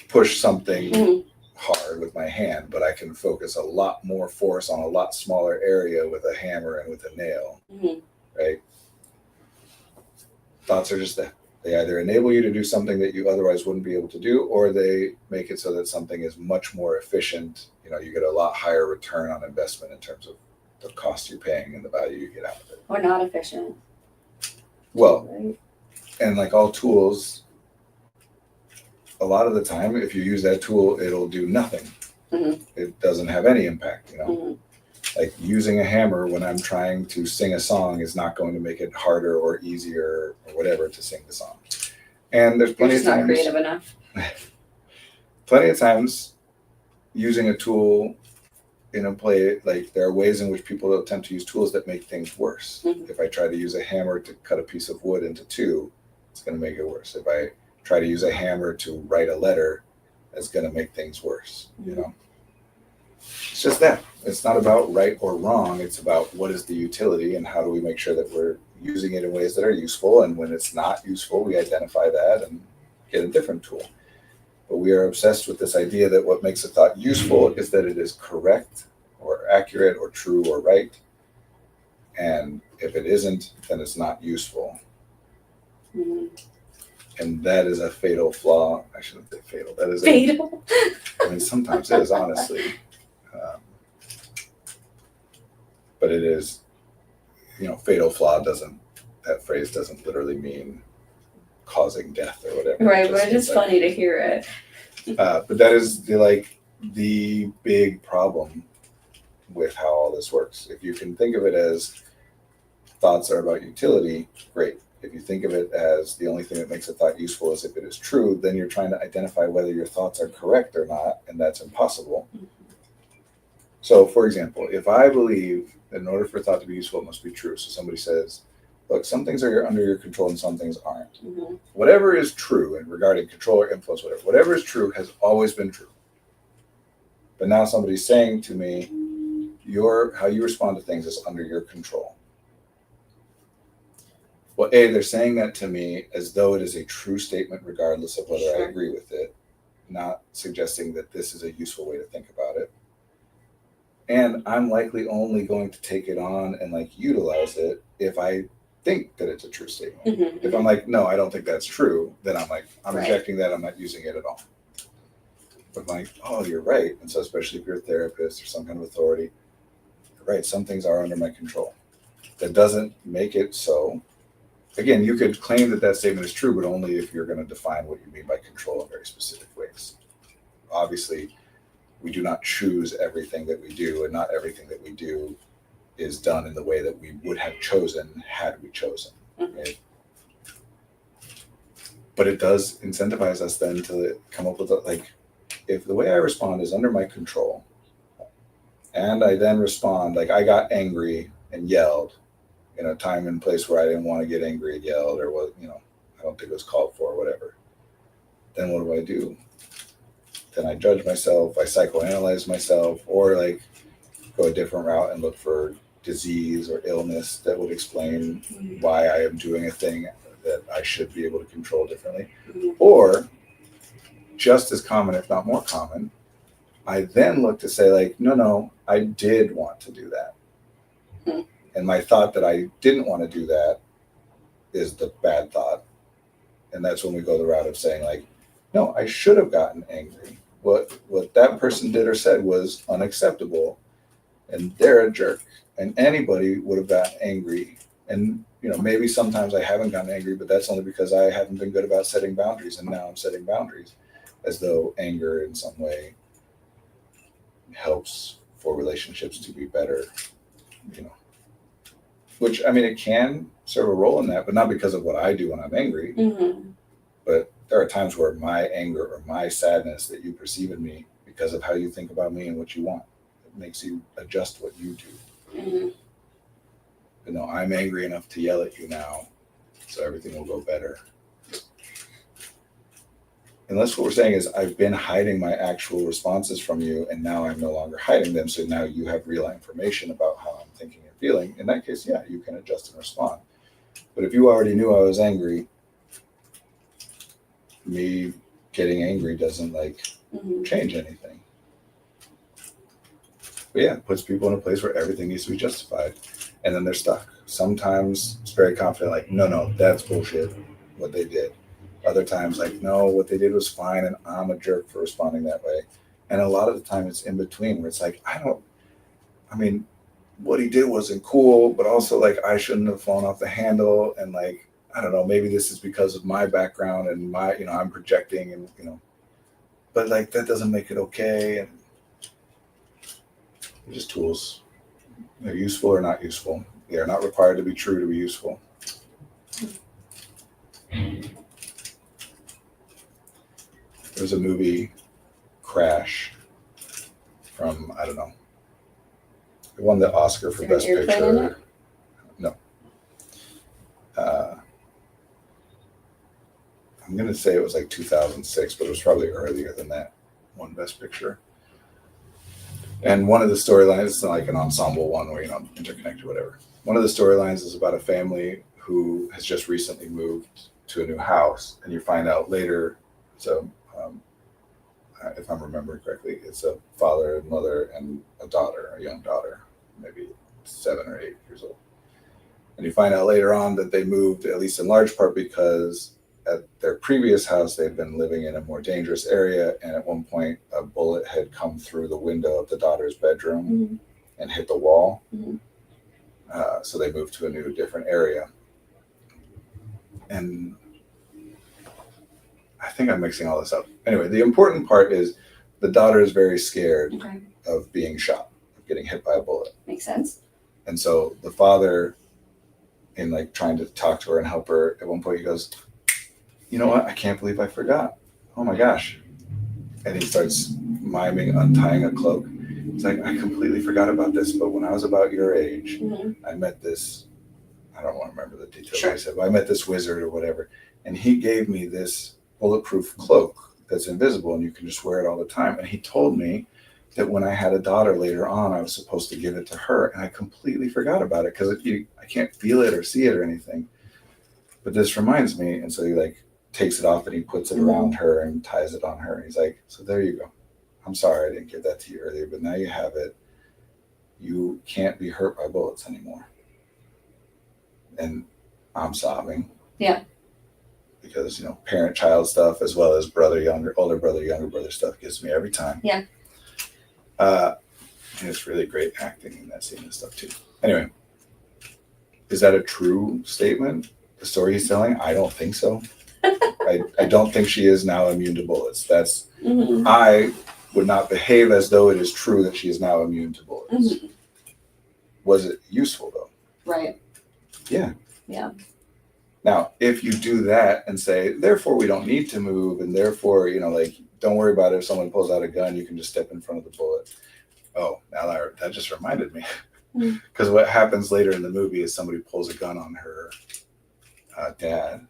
push something Mhm. hard with my hand, but I can focus a lot more force on a lot smaller area with a hammer and with a nail. Mhm. Right? Thoughts are just that. They either enable you to do something that you otherwise wouldn't be able to do, or they make it so that something is much more efficient. You get a lot higher return on investment in terms of the cost you're paying and the value you get out of it. Or not efficient. Well, Right? and like all tools, a lot of the time, if you use that tool, it'll do nothing. Mhm. It doesn't have any impact, Mhm. Like using a hammer when I'm trying to sing a song is not going to make it harder or easier or whatever to sing the song. And there's You're plenty just of not times, creative enough. using a tool in a play, like there are ways in which people attempt to use tools that make things worse. Mhm. If I try to use a hammer to cut a piece of wood into two, it's going to make it worse. If I try to use a hammer to write a letter, it's going to make things worse. It's just that. It's not about right or wrong. It's about what is the utility and how do we make sure that we're using it in ways that are useful. And when it's not useful, we identify that and get a different tool. But we are obsessed with this idea that what makes a thought useful is that it is correct or accurate or true or right. And if it isn't, then it's not useful. Mhm. And that is a fatal flaw. I shouldn't say fatal. That is Fatal. sometimes it is, honestly. But it is, fatal flaw that phrase doesn't literally mean causing death or whatever. Right, but it's like, funny to hear it. But that is the big problem with how all this works. If you can think of it as thoughts are about utility, great. If you think of it as the only thing that makes a thought useful is if it is true, then you're trying to identify whether your thoughts are correct or not, and that's impossible. So, for example, if I believe that in order for a thought to be useful, it must be true. So somebody says, look, some things are under your control and some things aren't. Mhm. Whatever is true and regarding control or influence, whatever is true has always been true. But now somebody's saying to me, how you respond to things is under your control. Well, they're saying that to me as though it is a true statement, regardless of whether I agree with it, not suggesting that this is a useful way to think about it. And I'm likely only going to take it on and utilize it if I think that it's a true statement. Mhm. If I'm like, no, I don't think that's true, then I'm Right. rejecting that. I'm not using it at all. But I'm like, oh, you're right. And so especially if you're a therapist or some kind of authority, you're right, some things are under my control. That doesn't make it so. Again, you could claim that that statement is true, but only if you're going to define what you mean by control in very specific ways. Obviously, we do not choose everything that we do, and not everything that we do is done in the way that we would have chosen had we chosen. Right? But it does incentivize us then to come up with like, if the way I respond is under my control, and I then respond like I got angry and yelled in a time and place where I didn't want to get angry and yelled, or what, I don't think it was called for or whatever, then what do? Then I judge myself, I psychoanalyze myself, or like go a different route and look for disease or illness that would explain why I am doing a thing that I should be able to control differently. Or just as common, if not more common, I then look to say like, no, I did want to do that. And my thought that I didn't want to do that is the bad thought. And that's when we go the route of saying like, no, I should have gotten angry. What that person did or said was unacceptable, and they're a jerk. And anybody would have gotten angry. And maybe sometimes I haven't gotten angry, but that's only because I haven't been good about setting boundaries, and now I'm setting boundaries, as though anger in some way helps for relationships to be better. Which, I mean, it can serve a role in that, but not because of what I do when I'm angry. But there are times where my anger or my sadness that you perceive in me because of how you think about me and what you want, it makes you adjust what you do. But no, I'm angry enough to yell at you now, so everything will go better. Unless what we're saying is I've been hiding my actual responses from you, and now I'm no longer hiding them, so now you have real information about how I'm thinking and feeling. In that case, yeah, you can adjust and respond. But if you already knew I was angry, me getting angry doesn't change anything. But yeah, it puts people in a place where everything needs to be justified, and then they're stuck. Sometimes it's very confident, like, no, that's bullshit, what they did. Other times, like, no, what they did was fine, and I'm a jerk for responding that way. And a lot of the time it's in between, where it's like, what he did wasn't cool, but also like I shouldn't have flown off the handle, and like, I don't know, maybe this is because of my background and my, I'm projecting, and but like that doesn't make it okay. And they're just tools. They're useful or not useful. They are not required to be true to be useful. There's a movie, Crash, from, I don't know, it won the Oscar for Best Picture. No. I'm going to say it was like 2006, but it was probably earlier than that. Won Best Picture. And one of the storylines, it's not like an ensemble one where, interconnected, whatever. One of the storylines is about a family who has just recently moved to a new house. And you find out later, so if I'm remembering correctly, it's a father and mother and a daughter, a young daughter, maybe 7 or 8 years old. And you find out later on that they moved, at least in large part, because at their previous house, they'd been living in a more dangerous area. And at one point, a bullet had come through the window of the daughter's bedroom and hit the wall. So they moved to a new, different area. And I think I'm mixing all this up. Anyway, the important part is the daughter is very scared of being shot, of getting hit by a bullet. Makes sense. And so the father, in like trying to talk to her and help her, at one point he goes, you know what? I can't believe I forgot. Oh my gosh. And he starts miming untying a cloak. It's like, I completely forgot about this, but when I was about your age, I met this, I don't want to remember the details. I said, but I met this wizard or whatever, and he gave me this bulletproof cloak that's invisible and you can just wear it all the time. And he told me that when I had a daughter later on, I was supposed to give it to her, and I completely forgot about it because I can't feel it or see it or anything. But this reminds me, and so he like takes it off and he puts it around her and ties it on her. And he's like, so there you go. I'm sorry I didn't give that to you earlier, but now you have it. You can't be hurt by bullets anymore. And I'm sobbing. Yeah. Because, parent-child stuff as well as older brother, younger brother stuff gets me every time. Yeah. And it's really great acting in that scene and stuff too. Anyway, is that a true statement? The story he's telling? I don't think so. I don't think she is now immune to bullets. Mhm. I would not behave as though it is true that she is now immune to bullets. Mhm. Was it useful though? Right. Yeah. Yeah. Now, if you do that and say, therefore we don't need to move, and therefore, like, don't worry about it. If someone pulls out a gun, you can just step in front of the bullet. Oh, now that just reminded me. Mm. Because what happens later in the movie is somebody pulls a gun on her dad,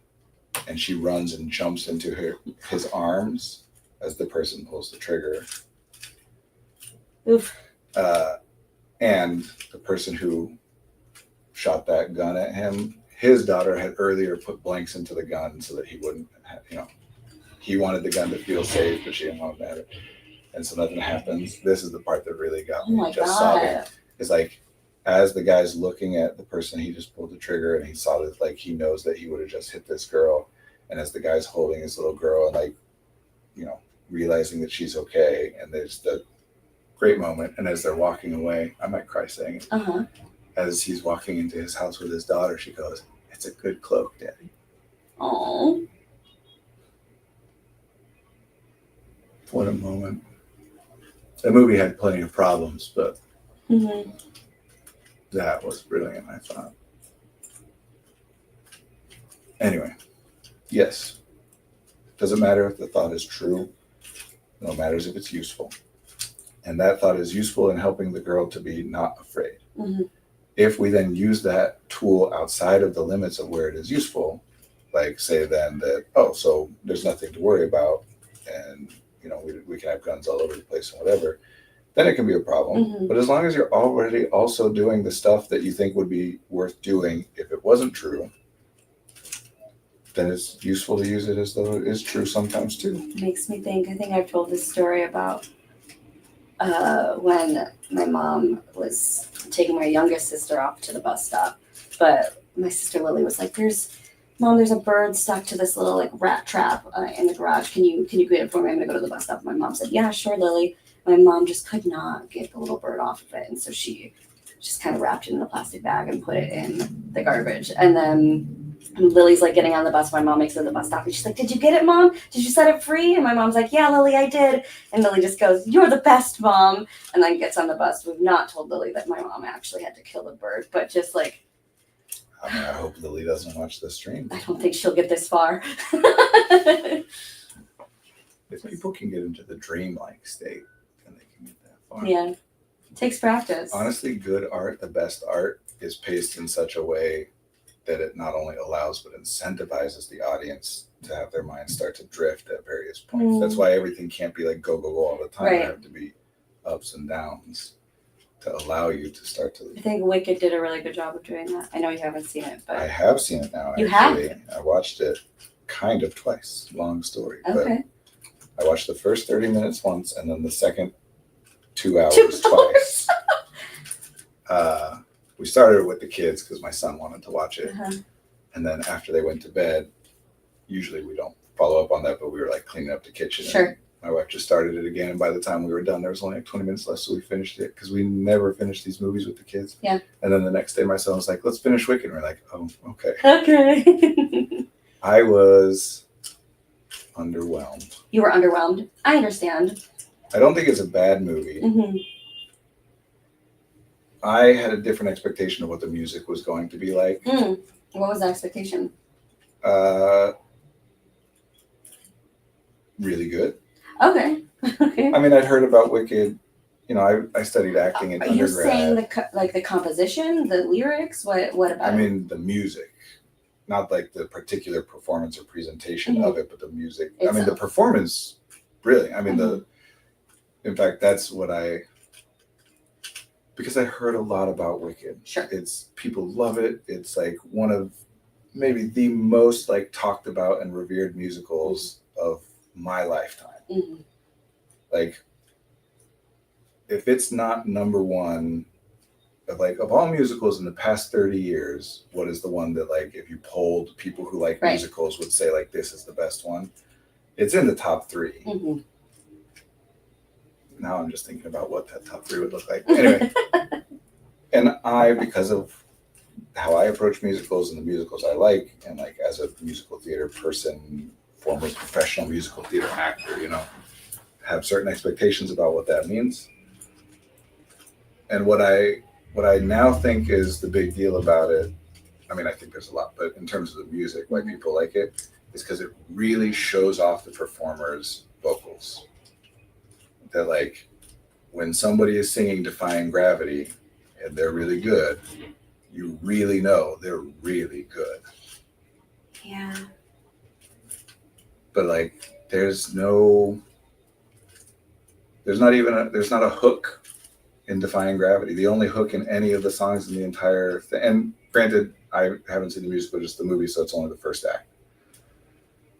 and she runs and jumps into his arms as the person pulls the trigger. Oof. And the person who shot that gun at him, his daughter had earlier put blanks into the gun so that he wouldn't have, he wanted the gun to feel safe, but she didn't want to have it. And so nothing happens. This is the part that really got Oh me my just sobbing. God. It's like, as the guy's looking at the person, he just pulled the trigger and he saw that, like, he knows that he would have just hit this girl. And as the guy's holding his little girl and, like, realizing that she's okay, and there's the great moment. And as they're walking away, I might cry saying it. Uh-huh. As he's walking into his house with his daughter, she goes, "It's a good cloak, Daddy." Oh. What a moment. The movie had plenty of problems, but Mhm. that was brilliant, I thought. Anyway, yes. Doesn't matter if the thought is true. No, it matters if it's useful. And that thought is useful in helping the girl to be not afraid. Mhm. If we then use that tool outside of the limits of where it is useful, like say then that, so there's nothing to worry about, and we can have guns all over the place and whatever, then it can be a problem. Mhm. But as long as you're already also doing the stuff that you think would be worth doing if it wasn't true, then it's useful to use it as though it is true sometimes too. Makes me think. I think I've told this story about when my mom was taking my youngest sister off to the bus stop. But my sister Lily was like, Mom, there's a bird stuck to this little rat trap in the garage. Can you get it for me? I'm gonna go to the bus stop." My mom said, "Yeah, sure, Lily." My mom just could not get the little bird off of it, and so she just kind of wrapped it in a plastic bag and put it in the garbage. And then Lily's getting on the bus. My mom makes it to the bus stop, and she's like, "Did you get it, Mom? Did you set it free?" And my mom's like, "Yeah, Lily, I did." And Lily just goes, "You're the best, Mom," and then gets on the bus. We've not told Lily that my mom actually had to kill the bird, but just I hope Lily doesn't watch the stream. I don't think she'll get this far. If people can get into the dreamlike state, then they can get that far. Yeah, it takes practice. Honestly, good art, the best art, is paced in such a way that it not only allows but incentivizes the audience to have their minds start to drift at various points. That's why everything can't be go all the time. Right. There have to be ups and downs to allow you to start to. I think Wicked did a really good job of doing that. I know you haven't seen it, I but have seen it now. You actually. I watched it kind of twice. Long story. okay. But I watched the first 30 minutes once, and then the second 2 hours 2 hours. twice. We started with the kids because my son wanted to watch it. Uh-huh. And then after they went to bed, usually we don't follow up on that, but we were cleaning up the kitchen. Sure. And my wife just started it again. And by the time we were done, there was only 20 minutes left. So we finished it because we never finished these movies with the kids. Yeah. And then the next day, my son was like, "Let's finish Wicked." And we're like, "Oh, okay." Okay. I was underwhelmed. You were underwhelmed. I understand. I don't think it's a bad movie. Hmm. I had a different expectation of what the music was going to be like. What was the expectation? Really good. Okay. Okay. I mean, I'd heard about Wicked. I studied acting in Are you undergrad. saying the composition, the lyrics? What about I it? mean, the music, not the particular performance or presentation of it, but the music. I mean, the Itself. performance, brilliant. I mean, in fact, that's what because I heard a lot about Wicked. Sure. People love it. It's one of maybe the most talked about and revered musicals of my lifetime. Mhm. If it's not number one of all musicals in the past 30 years, what is the one that if you polled people who like Right. musicals would say this is the best one? It's in the top 3. Mhm. Now I'm just thinking about what that top 3 would look like. Anyway, and because of how I approach musicals and the musicals I like, and like as a musical theater person, former professional musical theater actor, you know, have certain expectations about what that means. And what I now think is the big deal about it, I mean, I think there's a lot, but in terms of the music, why people like it, is because it really shows off the performer's vocals. That like when somebody is singing Defying Gravity and they're really good, you really know they're really good. Yeah. But like there's not a hook in Defying Gravity. The only hook in any of the songs in the entire thing, and granted, I haven't seen the musical, just the movie, so it's only the first act.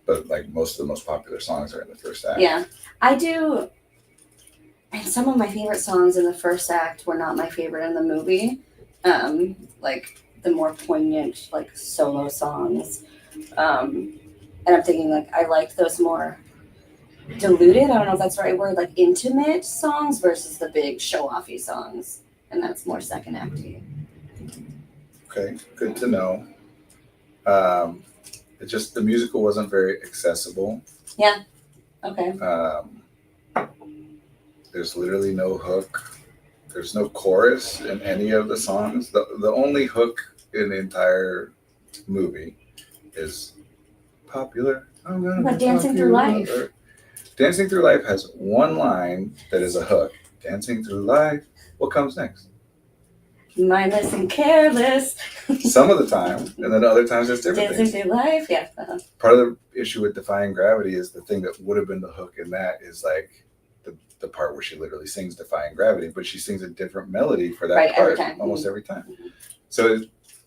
But like most of the most popular songs are in the first act. Yeah. I do. And some of my favorite songs in the first act were not my favorite in the movie. Like the more poignant, like solo songs. And I'm thinking like I liked those more diluted. I don't know if that's the right word, like intimate songs versus the big show-offy songs. And that's more second acty. Okay, good to know. It just the musical wasn't very accessible. Okay. There's literally no hook. There's no chorus in any of the songs. The only hook in the entire movie is popular. I'm gonna But be Dancing Through Life. popular. Dancing Through Life has one line that is a hook. Dancing Through Life. What comes next? Mindless and careless. Some of the time, and then other times it's different Dancing things. through life. Yeah. Part of the issue with Defying Gravity is the thing that would have been the hook in that is like the part where she literally sings Defying Gravity, but she sings a different melody for that Right, every part time. almost every time. Mhm. So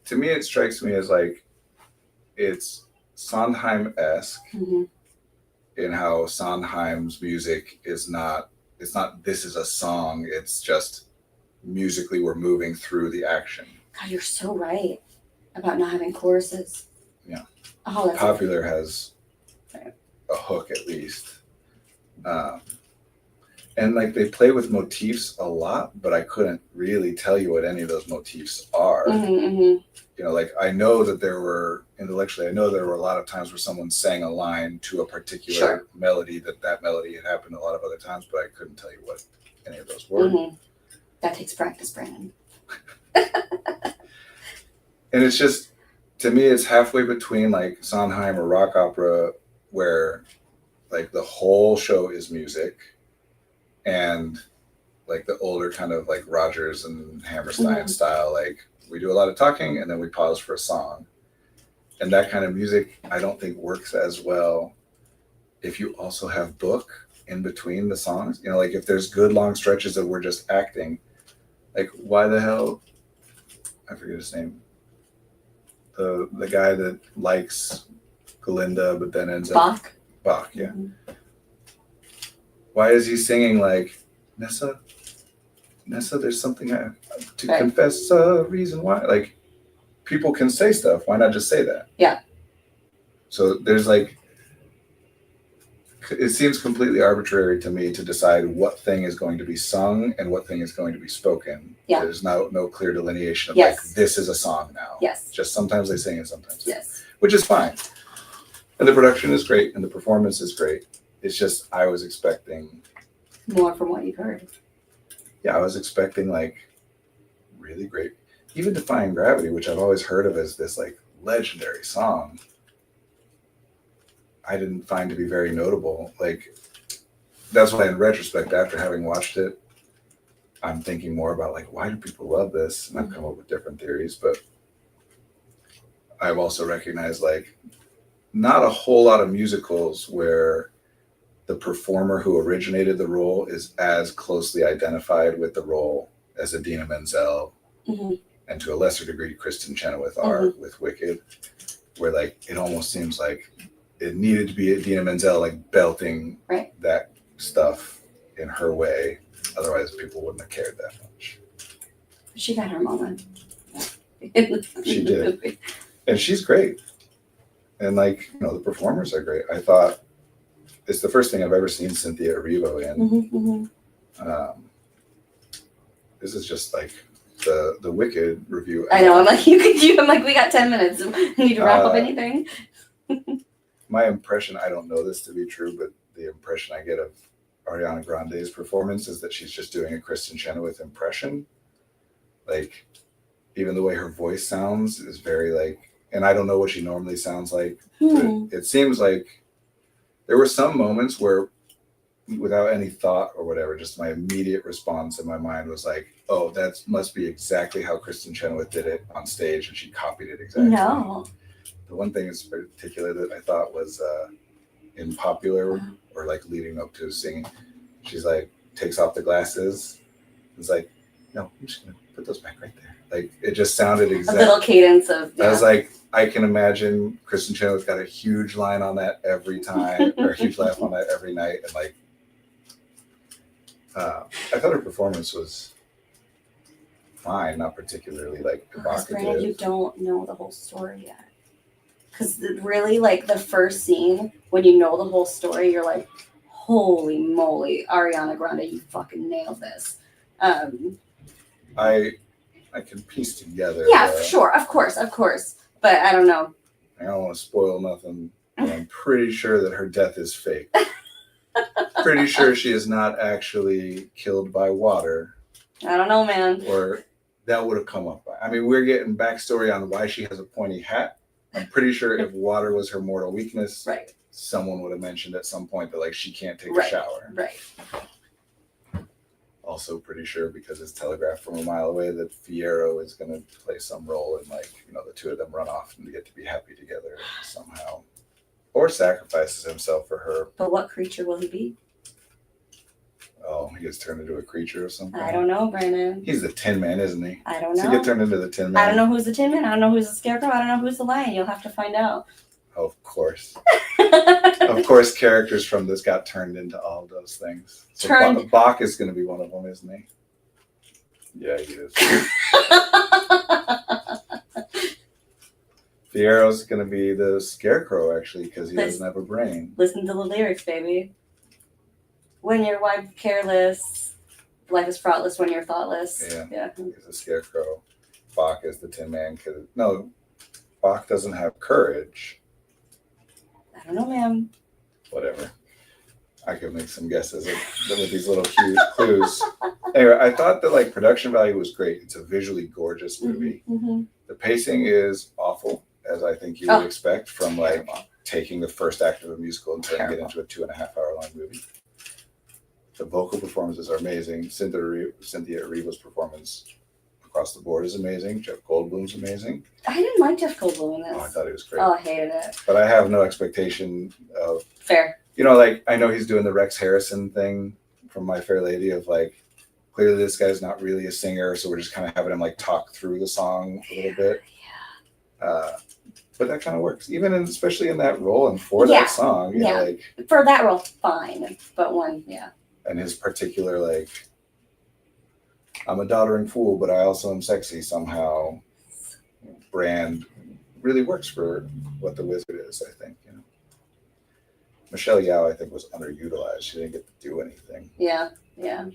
to me, it strikes me as like it's Sondheim-esque Mhm. in how Sondheim's music is not. It's not. This is a song. It's just musically we're moving through the action. God, you're so right about not having choruses. Yeah. Oh, that's Popular has Right. a hook at least. And like they play with motifs a lot, but I couldn't really tell you what any of those motifs are. Mm-hmm. You know, like I know that there were intellectually, I know there were a lot of times where someone sang a line to a particular Sure. melody, that melody had happened a lot of other times, but I couldn't tell you what any of those were. Mm-hmm. That takes practice, Brandon. And it's just, to me, it's halfway between like Sondheim or rock opera, where like the whole show is music, and like the older kind of like Rodgers and Hammerstein style, like we do a lot of talking and then we pause for a song. And that kind of music, I don't think works as well if you also have book in between the songs. You know, like if there's good long stretches that we're just acting, like why the hell, I forget his name, the guy that likes Glinda but then ends up Bach, yeah. Mhm. Why is he singing like Nessa, there's something to Right. confess, a reason why? Like people can say stuff, why not just say that? Yeah. So there's like, it seems completely arbitrary to me to decide what thing is going to be sung and what thing is going to be spoken. Yeah. There's no clear delineation of Yes. like, this is a song now. Yes. Just sometimes they sing and sometimes they don't. Yes. Which is fine. And the production is great and the performance is great. It's just, I was expecting, More from what you've heard. I was expecting like really great, even Defying Gravity, which I've always heard of as this like legendary song, I didn't find to be very notable. Like, that's why in retrospect, after having watched it, I'm thinking more about like, why do people love this? And I've come up with different theories, but I've also recognized like not a whole lot of musicals where the performer who originated the role is as closely identified with the role as Idina Menzel Mhm. and to a lesser degree Kristen Chenoweth are with Wicked, where like it almost seems like it needed to be Idina Menzel like belting Right. that stuff in her way, otherwise people wouldn't have cared that much. She got her moment. She did. And she's great, and like, you know, the performers are great. I thought it's the first thing I've ever seen Cynthia Erivo in. Mhm, mhm. This is just like the Wicked review. I know. I'm like, I'm like, we got 10 minutes. Need to wrap up anything? My impression, I don't know this to be true, but the impression I get of Ariana Grande's performance is that she's just doing a Kristen Chenoweth impression. Like, even the way her voice sounds is very like, and I don't know what she normally sounds like, but it seems like there were some moments where, without any thought or whatever, just my immediate response in my mind was like, oh, that must be exactly how Kristen Chenoweth did it on stage, and she copied it exactly. No. The one thing in particular that I thought was in Popular, or like leading up to singing, she's like, takes off the glasses. It's like, no, I'm just gonna put those back right there. Like, it just sounded A exactly. little cadence of. I was like, I can imagine Kristen Chenoweth got a huge line on that every time, or a huge laugh on that every night, and like, I thought her performance was fine, not particularly like Because Brandon, you evocative. don't know the whole story yet. Because really, like the first scene, when you know the whole story, you're like, holy moly, Ariana Grande, you fucking nailed this. I can piece together. Yeah, for sure, of course. But I don't know. I don't want to spoil nothing, but I'm pretty sure that her death is fake. Pretty sure she is not actually killed by water, I don't know, man. or that would have come up. I mean, we're getting backstory on why she has a pointy hat. I'm pretty sure if water was her mortal weakness, Right, someone would have mentioned at some point that like she can't take a Right. shower. right. Also pretty sure, because it's telegraphed from a mile away, that Fiyero is going to play some role in, like, you know, the two of them run off and get to be happy together somehow, or sacrifices himself for her. But what creature will he be? Oh, he gets turned into a creature or something. I don't know, Brandon. He's the Tin Man, isn't he? I don't Does he get know. turned into the Tin Man? I don't know who's the Tin Man. I don't know who's the Scarecrow. I don't know who's the Lion. You'll have to find out. Oh, of course. Of course, characters from this got turned into all of those things. So Turned- Bach is going to be one of them, isn't he? Yeah, he is. Fiero's going to be the Scarecrow, actually, because he doesn't have a brain. Listen to the lyrics, baby. When your wife careless, life is fraughtless when you're thoughtless. Yeah. He's a Scarecrow. Bach is the Tin Man. No, Bach doesn't have courage. I don't know, ma'am. Whatever. I could make some guesses with these little cute clues. Anyway, I thought that like production value was great. It's a visually gorgeous movie. Mm-hmm. The pacing is awful, as I think you would expect from like taking the first act of a musical and turning it into a 2.5-hour long movie. The vocal performances are amazing. Cynthia Erivo's performance across the board is amazing. Jeff Goldblum's amazing. I didn't like Jeff Goldblum in this. Oh, I thought he was great. Oh, I hated it. But I have no expectation of, Fair. you know, like I know he's doing the Rex Harrison thing from My Fair Lady of like, clearly this guy's not really a singer, so we're just kind of having him like talk through the song a little bit. But that kind of works, even especially in that role and for that song, you know, like For that role, fine. But and his particular like, I'm a doddering fool, but I also am sexy somehow brand really works for what The Wizard is, I think, you know. Michelle Yeoh, I think, was underutilized. She didn't get to do anything. Yeah. Yeah.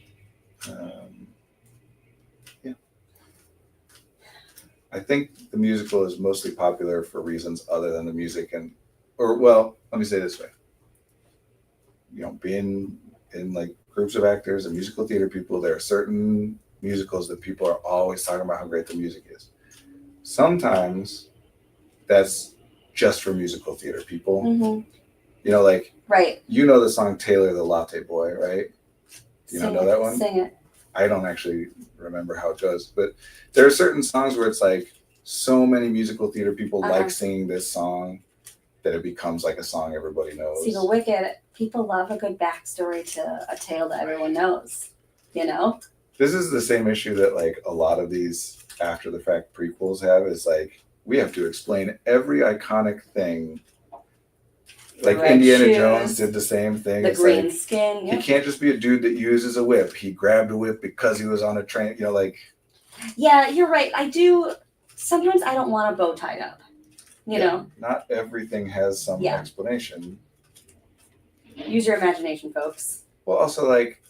I think the musical is mostly popular for reasons other than the music let me say it this way. You know, being in like groups of actors and musical theater people, there are certain musicals that people are always talking about how great the music is. Sometimes that's just for musical theater people. Mm-hmm. You know, like, Right. you know the song Taylor the Latte Boy, right? Do you not know that one? Sing it. I don't actually remember how it goes, but there are certain songs where it's like so many musical theater people like singing this song that it becomes like a song everybody knows. See, the Wicked, people love a good backstory to a tale that everyone knows, you know? This is the same issue that like a lot of these after the fact prequels have, is like we have to explain every iconic thing. Like Indiana Jones did the same thing. The it's green like, skin. He can't just be a dude that uses a whip. He grabbed a whip because he was on a train, you know, like. Yeah, you're right. Sometimes I don't want a bow tied up, you know? Not everything has some explanation. Use your imagination, folks. Well, also like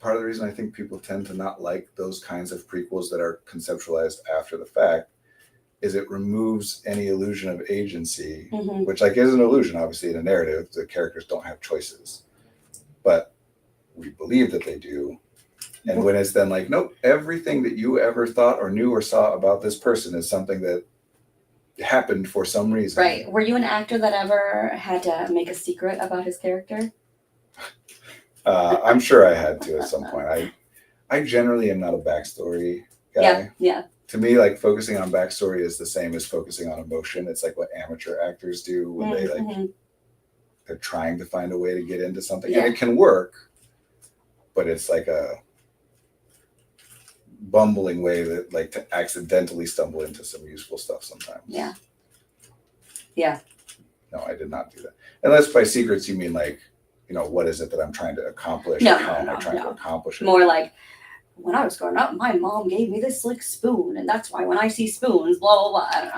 part of the reason I think people tend to not like those kinds of prequels that are conceptualized after the fact is it removes any illusion of agency, Mhm. which like is an illusion, obviously, in a narrative. The characters don't have choices, but we believe that they do. And when it's then like, nope, everything that you ever thought or knew or saw about this person is something that happened for some reason. Right. Were you an actor that ever had to make a secret about his character? I'm sure I had to at some point. I generally am not a backstory guy. Yeah. Yeah. To me, like focusing on backstory is the same as focusing on emotion. It's like what amateur actors do when they like Mhm. they're trying to find a way to get into something, Yeah. and it can work, but it's like a bumbling way that like to accidentally stumble into some useful stuff sometimes. Yeah. Yeah. No, I did not do that. Unless by secrets you mean like, what is it that I'm trying to accomplish? No, or how am I no, trying no. to accomplish it? More like, when I was growing up, my mom gave me this like spoon, and that's why when I see spoons, blah blah blah. I don't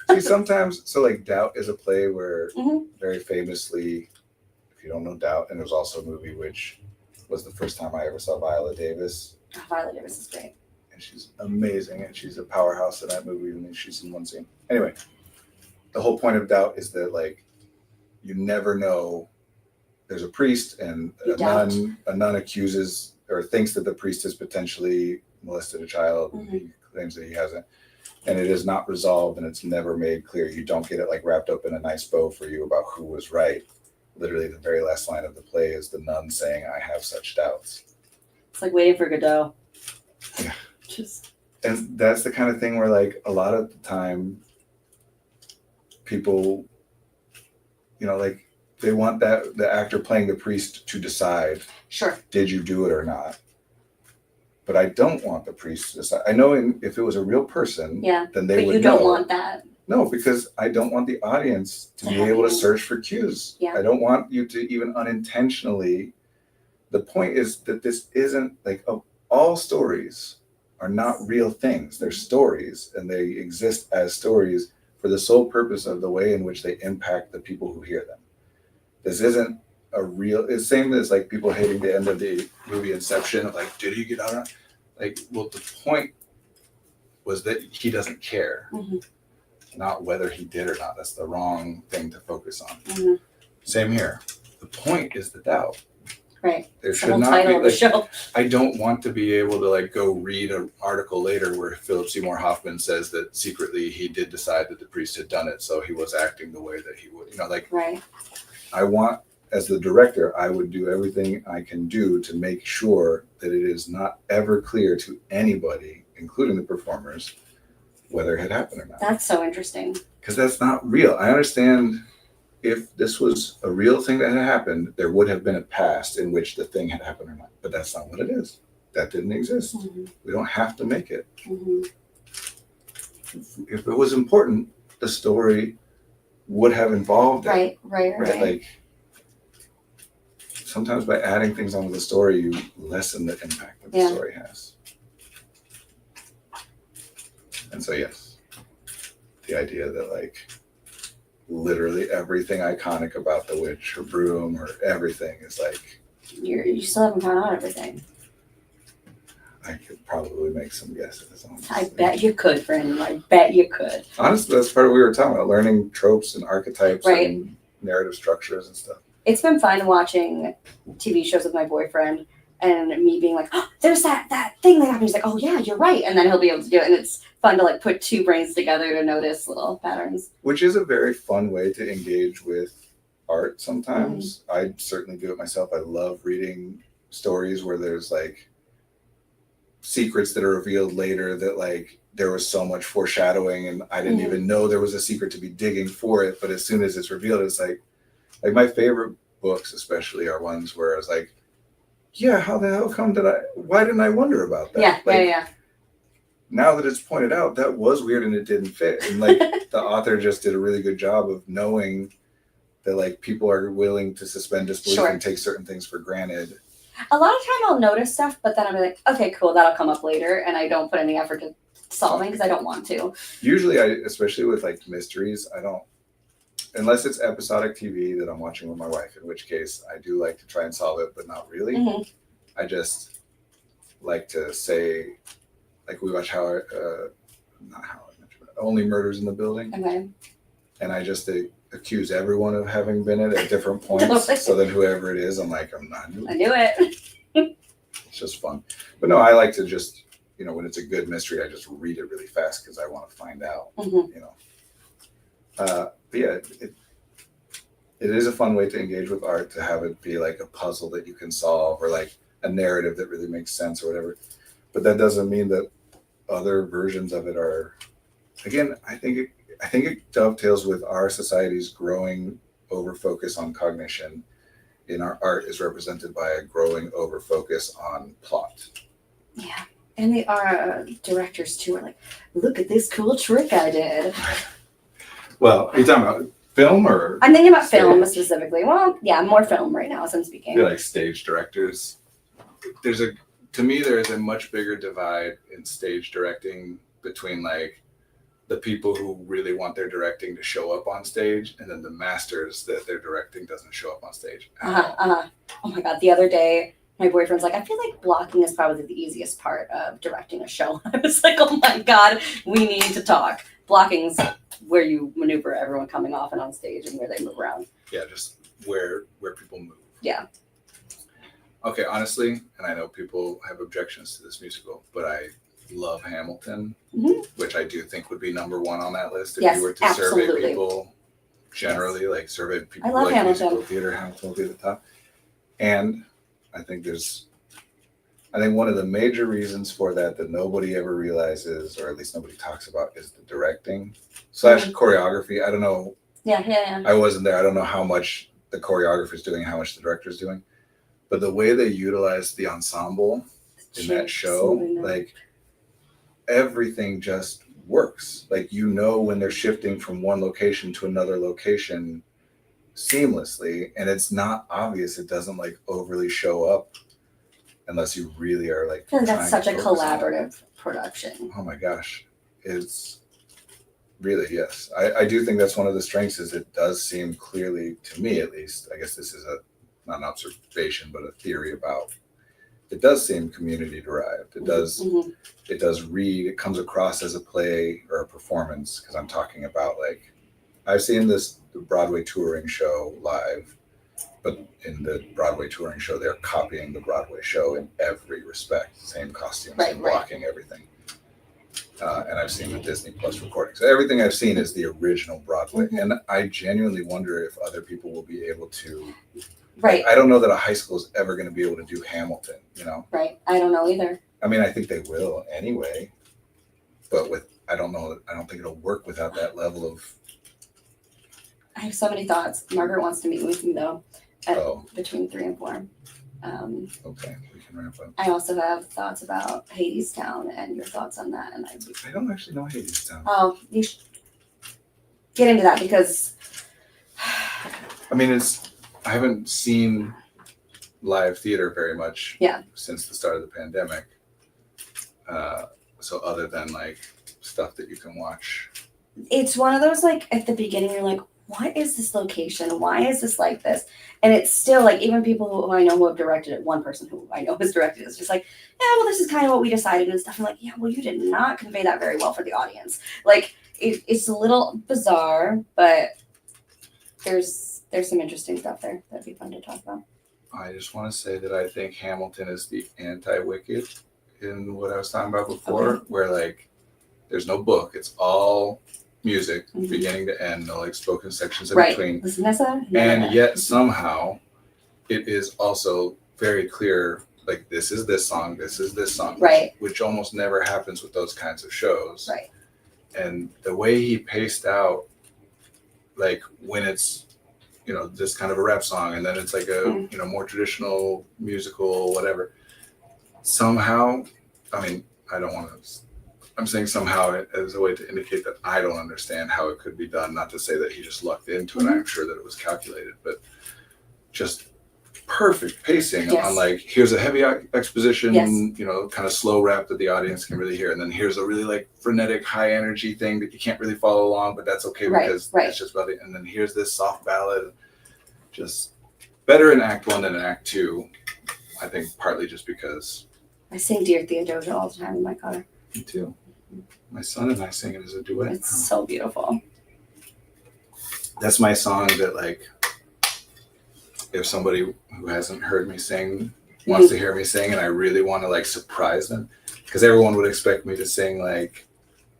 know. See, sometimes, so like Doubt is a play where Mhm. very famously, if you don't know Doubt, and there's also a movie which was the first time I ever saw Viola Davis, Oh, Violet Davis is great. and she's amazing, and she's a powerhouse in that movie, and she's in one scene. Anyway, the whole point of Doubt is that like you never know. There's a priest, and You doubt. a nun accuses or thinks that the priest has potentially molested a child. Mhm. He claims that he hasn't, and it is not resolved, and it's never made clear. You don't get it like wrapped up in a nice bow for you about who was right. Literally, the very last line of the play is the nun saying, "I have such doubts." It's like waiting for Godot. Yeah. Just And that's the kind of thing where like a lot of the time people, like they want the actor playing the priest to decide, sure. did you do it or not? But I don't want the priest to decide. I know if it was a real person, Yeah. then they But would you don't know. want that. No, because I don't want the audience to To be have able to you. search for cues. Yeah. I don't want you to even unintentionally. The point is that this isn't like all stories are not real things. They're stories, and they exist as stories for the sole purpose of the way in which they impact the people who hear them. This isn't a real. It's the same as like people hating the end of the movie Inception of like, did he get out? Like, well, the point was that he doesn't care, Mhm. not whether he did or not. That's the wrong thing to focus on. Mhm. Same here. The point is the doubt. Right. There The should whole not title be of the like, show. I don't want to be able to like go read an article later where Philip Seymour Hoffman says that secretly he did decide that the priest had done it, so he was acting the way that he would. Like Right. I want, as the director, I would do everything I can do to make sure that it is not ever clear to anybody, including the performers, whether it had happened or not. That's so interesting. Because that's not real. I understand if this was a real thing that had happened, there would have been a past in which the thing had happened or not. But that's not what it is. That didn't exist. Mhm. We don't have to make it. Mhm. If it was important, the story would have involved it. Right. Like sometimes by adding things onto the story, you lessen the impact that the Yeah. story has. And so yes, the idea that like literally everything iconic about the witch, her broom, her everything is like You still haven't found out everything. I could probably make some guesses. Honestly. I bet you could, Brandon. I bet you could. Honestly, that's part of what we were talking about, learning tropes and archetypes Right. and narrative structures and stuff. It's been fun watching TV shows with my boyfriend and me being like, oh, there's that thing that happened. He's like, oh yeah, you're right. And then he'll be able to do it. And it's fun to like put two brains together to notice little patterns. Which is a very fun way to engage with art sometimes. I certainly do it myself. I love reading stories where there's like secrets that are revealed later that like there was so much foreshadowing and I didn't Mhm. even know there was a secret to be digging for it. But as soon as it's revealed, it's like my favorite books especially are ones where I was like, yeah, how the hell why didn't I wonder about that? Yeah. Now that it's pointed out, that was weird and it didn't fit. And like the author just did a really good job of knowing that like people are willing to suspend disbelief Sure. and take certain things for granted. A lot of time I'll notice stuff, but then I'm like, okay, cool, that'll come up later. And I don't put any effort to solving because I don't want to. Usually especially with like mysteries, I don't, unless it's episodic TV that I'm watching with my wife, in which case I do like to try and solve it, but not really. Mhm. I just, like to say, like we watch not How I Met Your Mother, Only Murders in the Building, Okay. and I just accuse everyone of having been it at different points. So then whoever it is, I'm like, I'm not. I knew it. It's just fun. But no, I like to just, when it's a good mystery, I just read it really fast because I want to find out. Mhm. But yeah, it is a fun way to engage with art, to have it be like a puzzle that you can solve, or like a narrative that really makes sense or whatever. But that doesn't mean that other versions of it are. Again, I think it dovetails with our society's growing over focus on cognition. In our art is represented by a growing over focus on plot. Yeah. And the directors too are like, look at this cool trick I did. Well, are you talking about film or? I'm thinking about stage? film specifically. Well, yeah, more film right now as I'm speaking. You're like stage directors. To me, there is a much bigger divide in stage directing between like the people who really want their directing to show up on stage, and then the masters that their directing doesn't show up on stage at all. Oh my God. The other day, my boyfriend's like, I feel like blocking is probably the easiest part of directing a show. I was like, oh my God, we need to talk. Blocking's where you maneuver everyone coming off and on stage and where they move around. Yeah, just where people move. Yeah. Okay, honestly, and I know people have objections to this musical, but I love Hamilton, Mhm. which I do think would be number one on that list if Yes, you were to survey absolutely. people generally, like survey people I love like Hamilton. musical theater, Hamilton will be at the top. And I think one of the major reasons for that nobody ever realizes, or at least nobody talks about, is the directing / choreography. I don't know. Yeah. I wasn't there. I don't know how much the choreographer is doing, how much the director is doing. But the way they utilize the ensemble in that show, like everything just works. Like, when they're shifting from one location to another location seamlessly, and it's not obvious. It doesn't like overly show up unless you really are like. I feel like that's trying such to a focus on it. collaborative production. Oh my gosh. It's really, yes. I do think that's one of the strengths, is it does seem clearly, to me at least, I guess this is not an observation, but a theory about, it does seem community derived. It does, Mhm. it comes across as a play or a performance, because I'm talking about like, I've seen the Broadway touring show live, but in the Broadway touring show, they're copying the Broadway show in every respect. Same costumes, Right, same blocking, everything. And I've seen the Disney Plus recordings. Everything I've seen is the original Broadway. Mhm. And I genuinely wonder if other people will be able to. Right. I don't know that a high school is ever going to be able to do Hamilton, Right. I don't know either. I mean, I think they will anyway, but I don't think it'll work without that level of, I have so many thoughts. Margaret wants to meet with me though, oh, between 3 and 4. okay, we can wrap up. I also have thoughts about Hadestown and your thoughts on that. And I don't actually know Hadestown. Oh, you should get into that because. I mean, I haven't seen live theater very much since the start of the pandemic. So other than like stuff that you can watch. It's one of those, like, at the beginning, you're like, what is this location? Why is this like this? And it's still like, even people who I know who have directed it, one person who I know has directed it is just like, yeah, well, this is kind of what we decided and stuff. I'm like, yeah, well, you did not convey that very well for the audience. Like, it's a little bizarre, but there's some interesting stuff there that'd be fun to talk about. I just want to say that I think Hamilton is the anti-Wicked in what I was talking about before, where like there's no book, it's all music, beginning to end, no like spoken sections in between. Listen to that? And yet somehow it is also very clear, like this is this song, Right. which almost never happens with those kinds of shows. Right. And the way he paced out, like when it's, this kind of a rap song, and then it's like a, more traditional musical, whatever. Somehow, I mean, I'm saying somehow as a way to indicate that I don't understand how it could be done. Not to say that he just lucked into it. I'm sure that it was calculated, but just perfect pacing on like, here's a heavy exposition, kind of slow rap that the audience can really hear. And then here's a really like frenetic high energy thing that you can't really follow along, but that's okay because it's just about it. And then here's this soft ballad, just better in Act 1 than in Act 2. I think partly just because I sing Dear Theodosia all the time in my car. Me too. My son and I sing it as a duet. It's so beautiful. That's my song that, like, if somebody who hasn't heard me sing wants to hear me sing, and I really want to like surprise them, because everyone would expect me to sing like,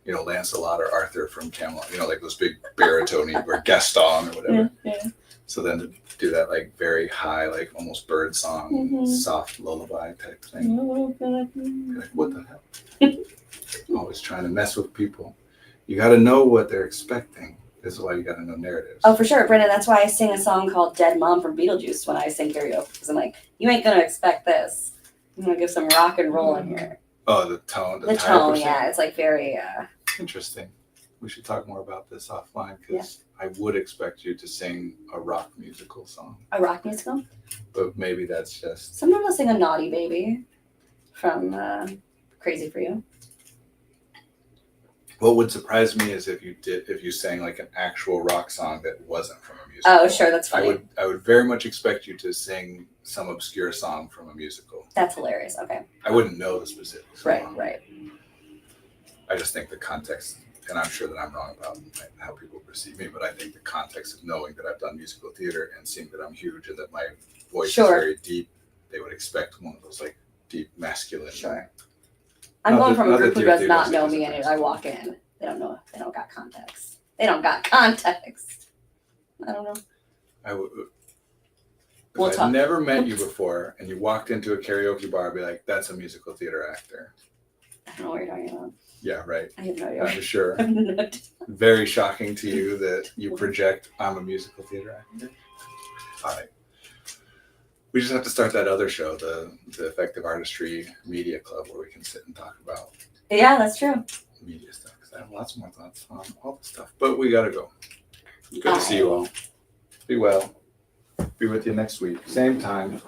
you know, Lancelot or Arthur from Camelot, you know, like those big baritone or Gaston or whatever. Yeah. So then to do that like very high, like almost bird song, Mhm. soft lullaby type thing. You're like, what the hell? Always trying to mess with people. You got to know what they're expecting. This is why you got to know narratives. Oh, for sure, Brendan. That's why I sing a song called "Dead Mom" from Beetlejuice when I sing karaoke, because I'm like, you ain't gonna expect this. I'm gonna give some rock and roll in here. Oh, the tone. The type tone, of yeah, it's like very. Interesting. We should talk more about this offline, because I would expect you to sing a rock musical song, A rock musical. but maybe that's just Someone will sing a "Naughty Baby" from "Crazy for You." what would surprise me is if you sang like an actual rock song that wasn't from a musical. Oh, sure, that's funny. I would very much expect you to sing some obscure song from a musical. That's hilarious. Okay, I wouldn't know the specifics. right. I just think the context, and I'm sure that I'm wrong about how people perceive me, but I think the context of knowing that I've done musical theater and seeing that I'm huge and that my voice Sure. is very deep, they would expect one of those like deep masculine. Sure. I'm Not going that- from a not group that who Dear does not Theodosia know is me, a and person. I walk in. They don't know. They don't got context. They don't got context. I don't know. I would. If We'll I'd talk. never met you before and you walked into a karaoke bar, I'd be like, that's a musical theater actor. I don't know what you're talking about. Yeah, right. I have no idea. I'm sure. I have no idea. Very shocking to you that you project I'm a musical theater actor. All right. We just have to start that other show, the Effective Artistry Media Club, where we can sit and talk about Yeah, that's true. media stuff, because I have lots more thoughts on all the stuff. But we gotta go. Good to see you all. Be well. Be with you next week. Same time.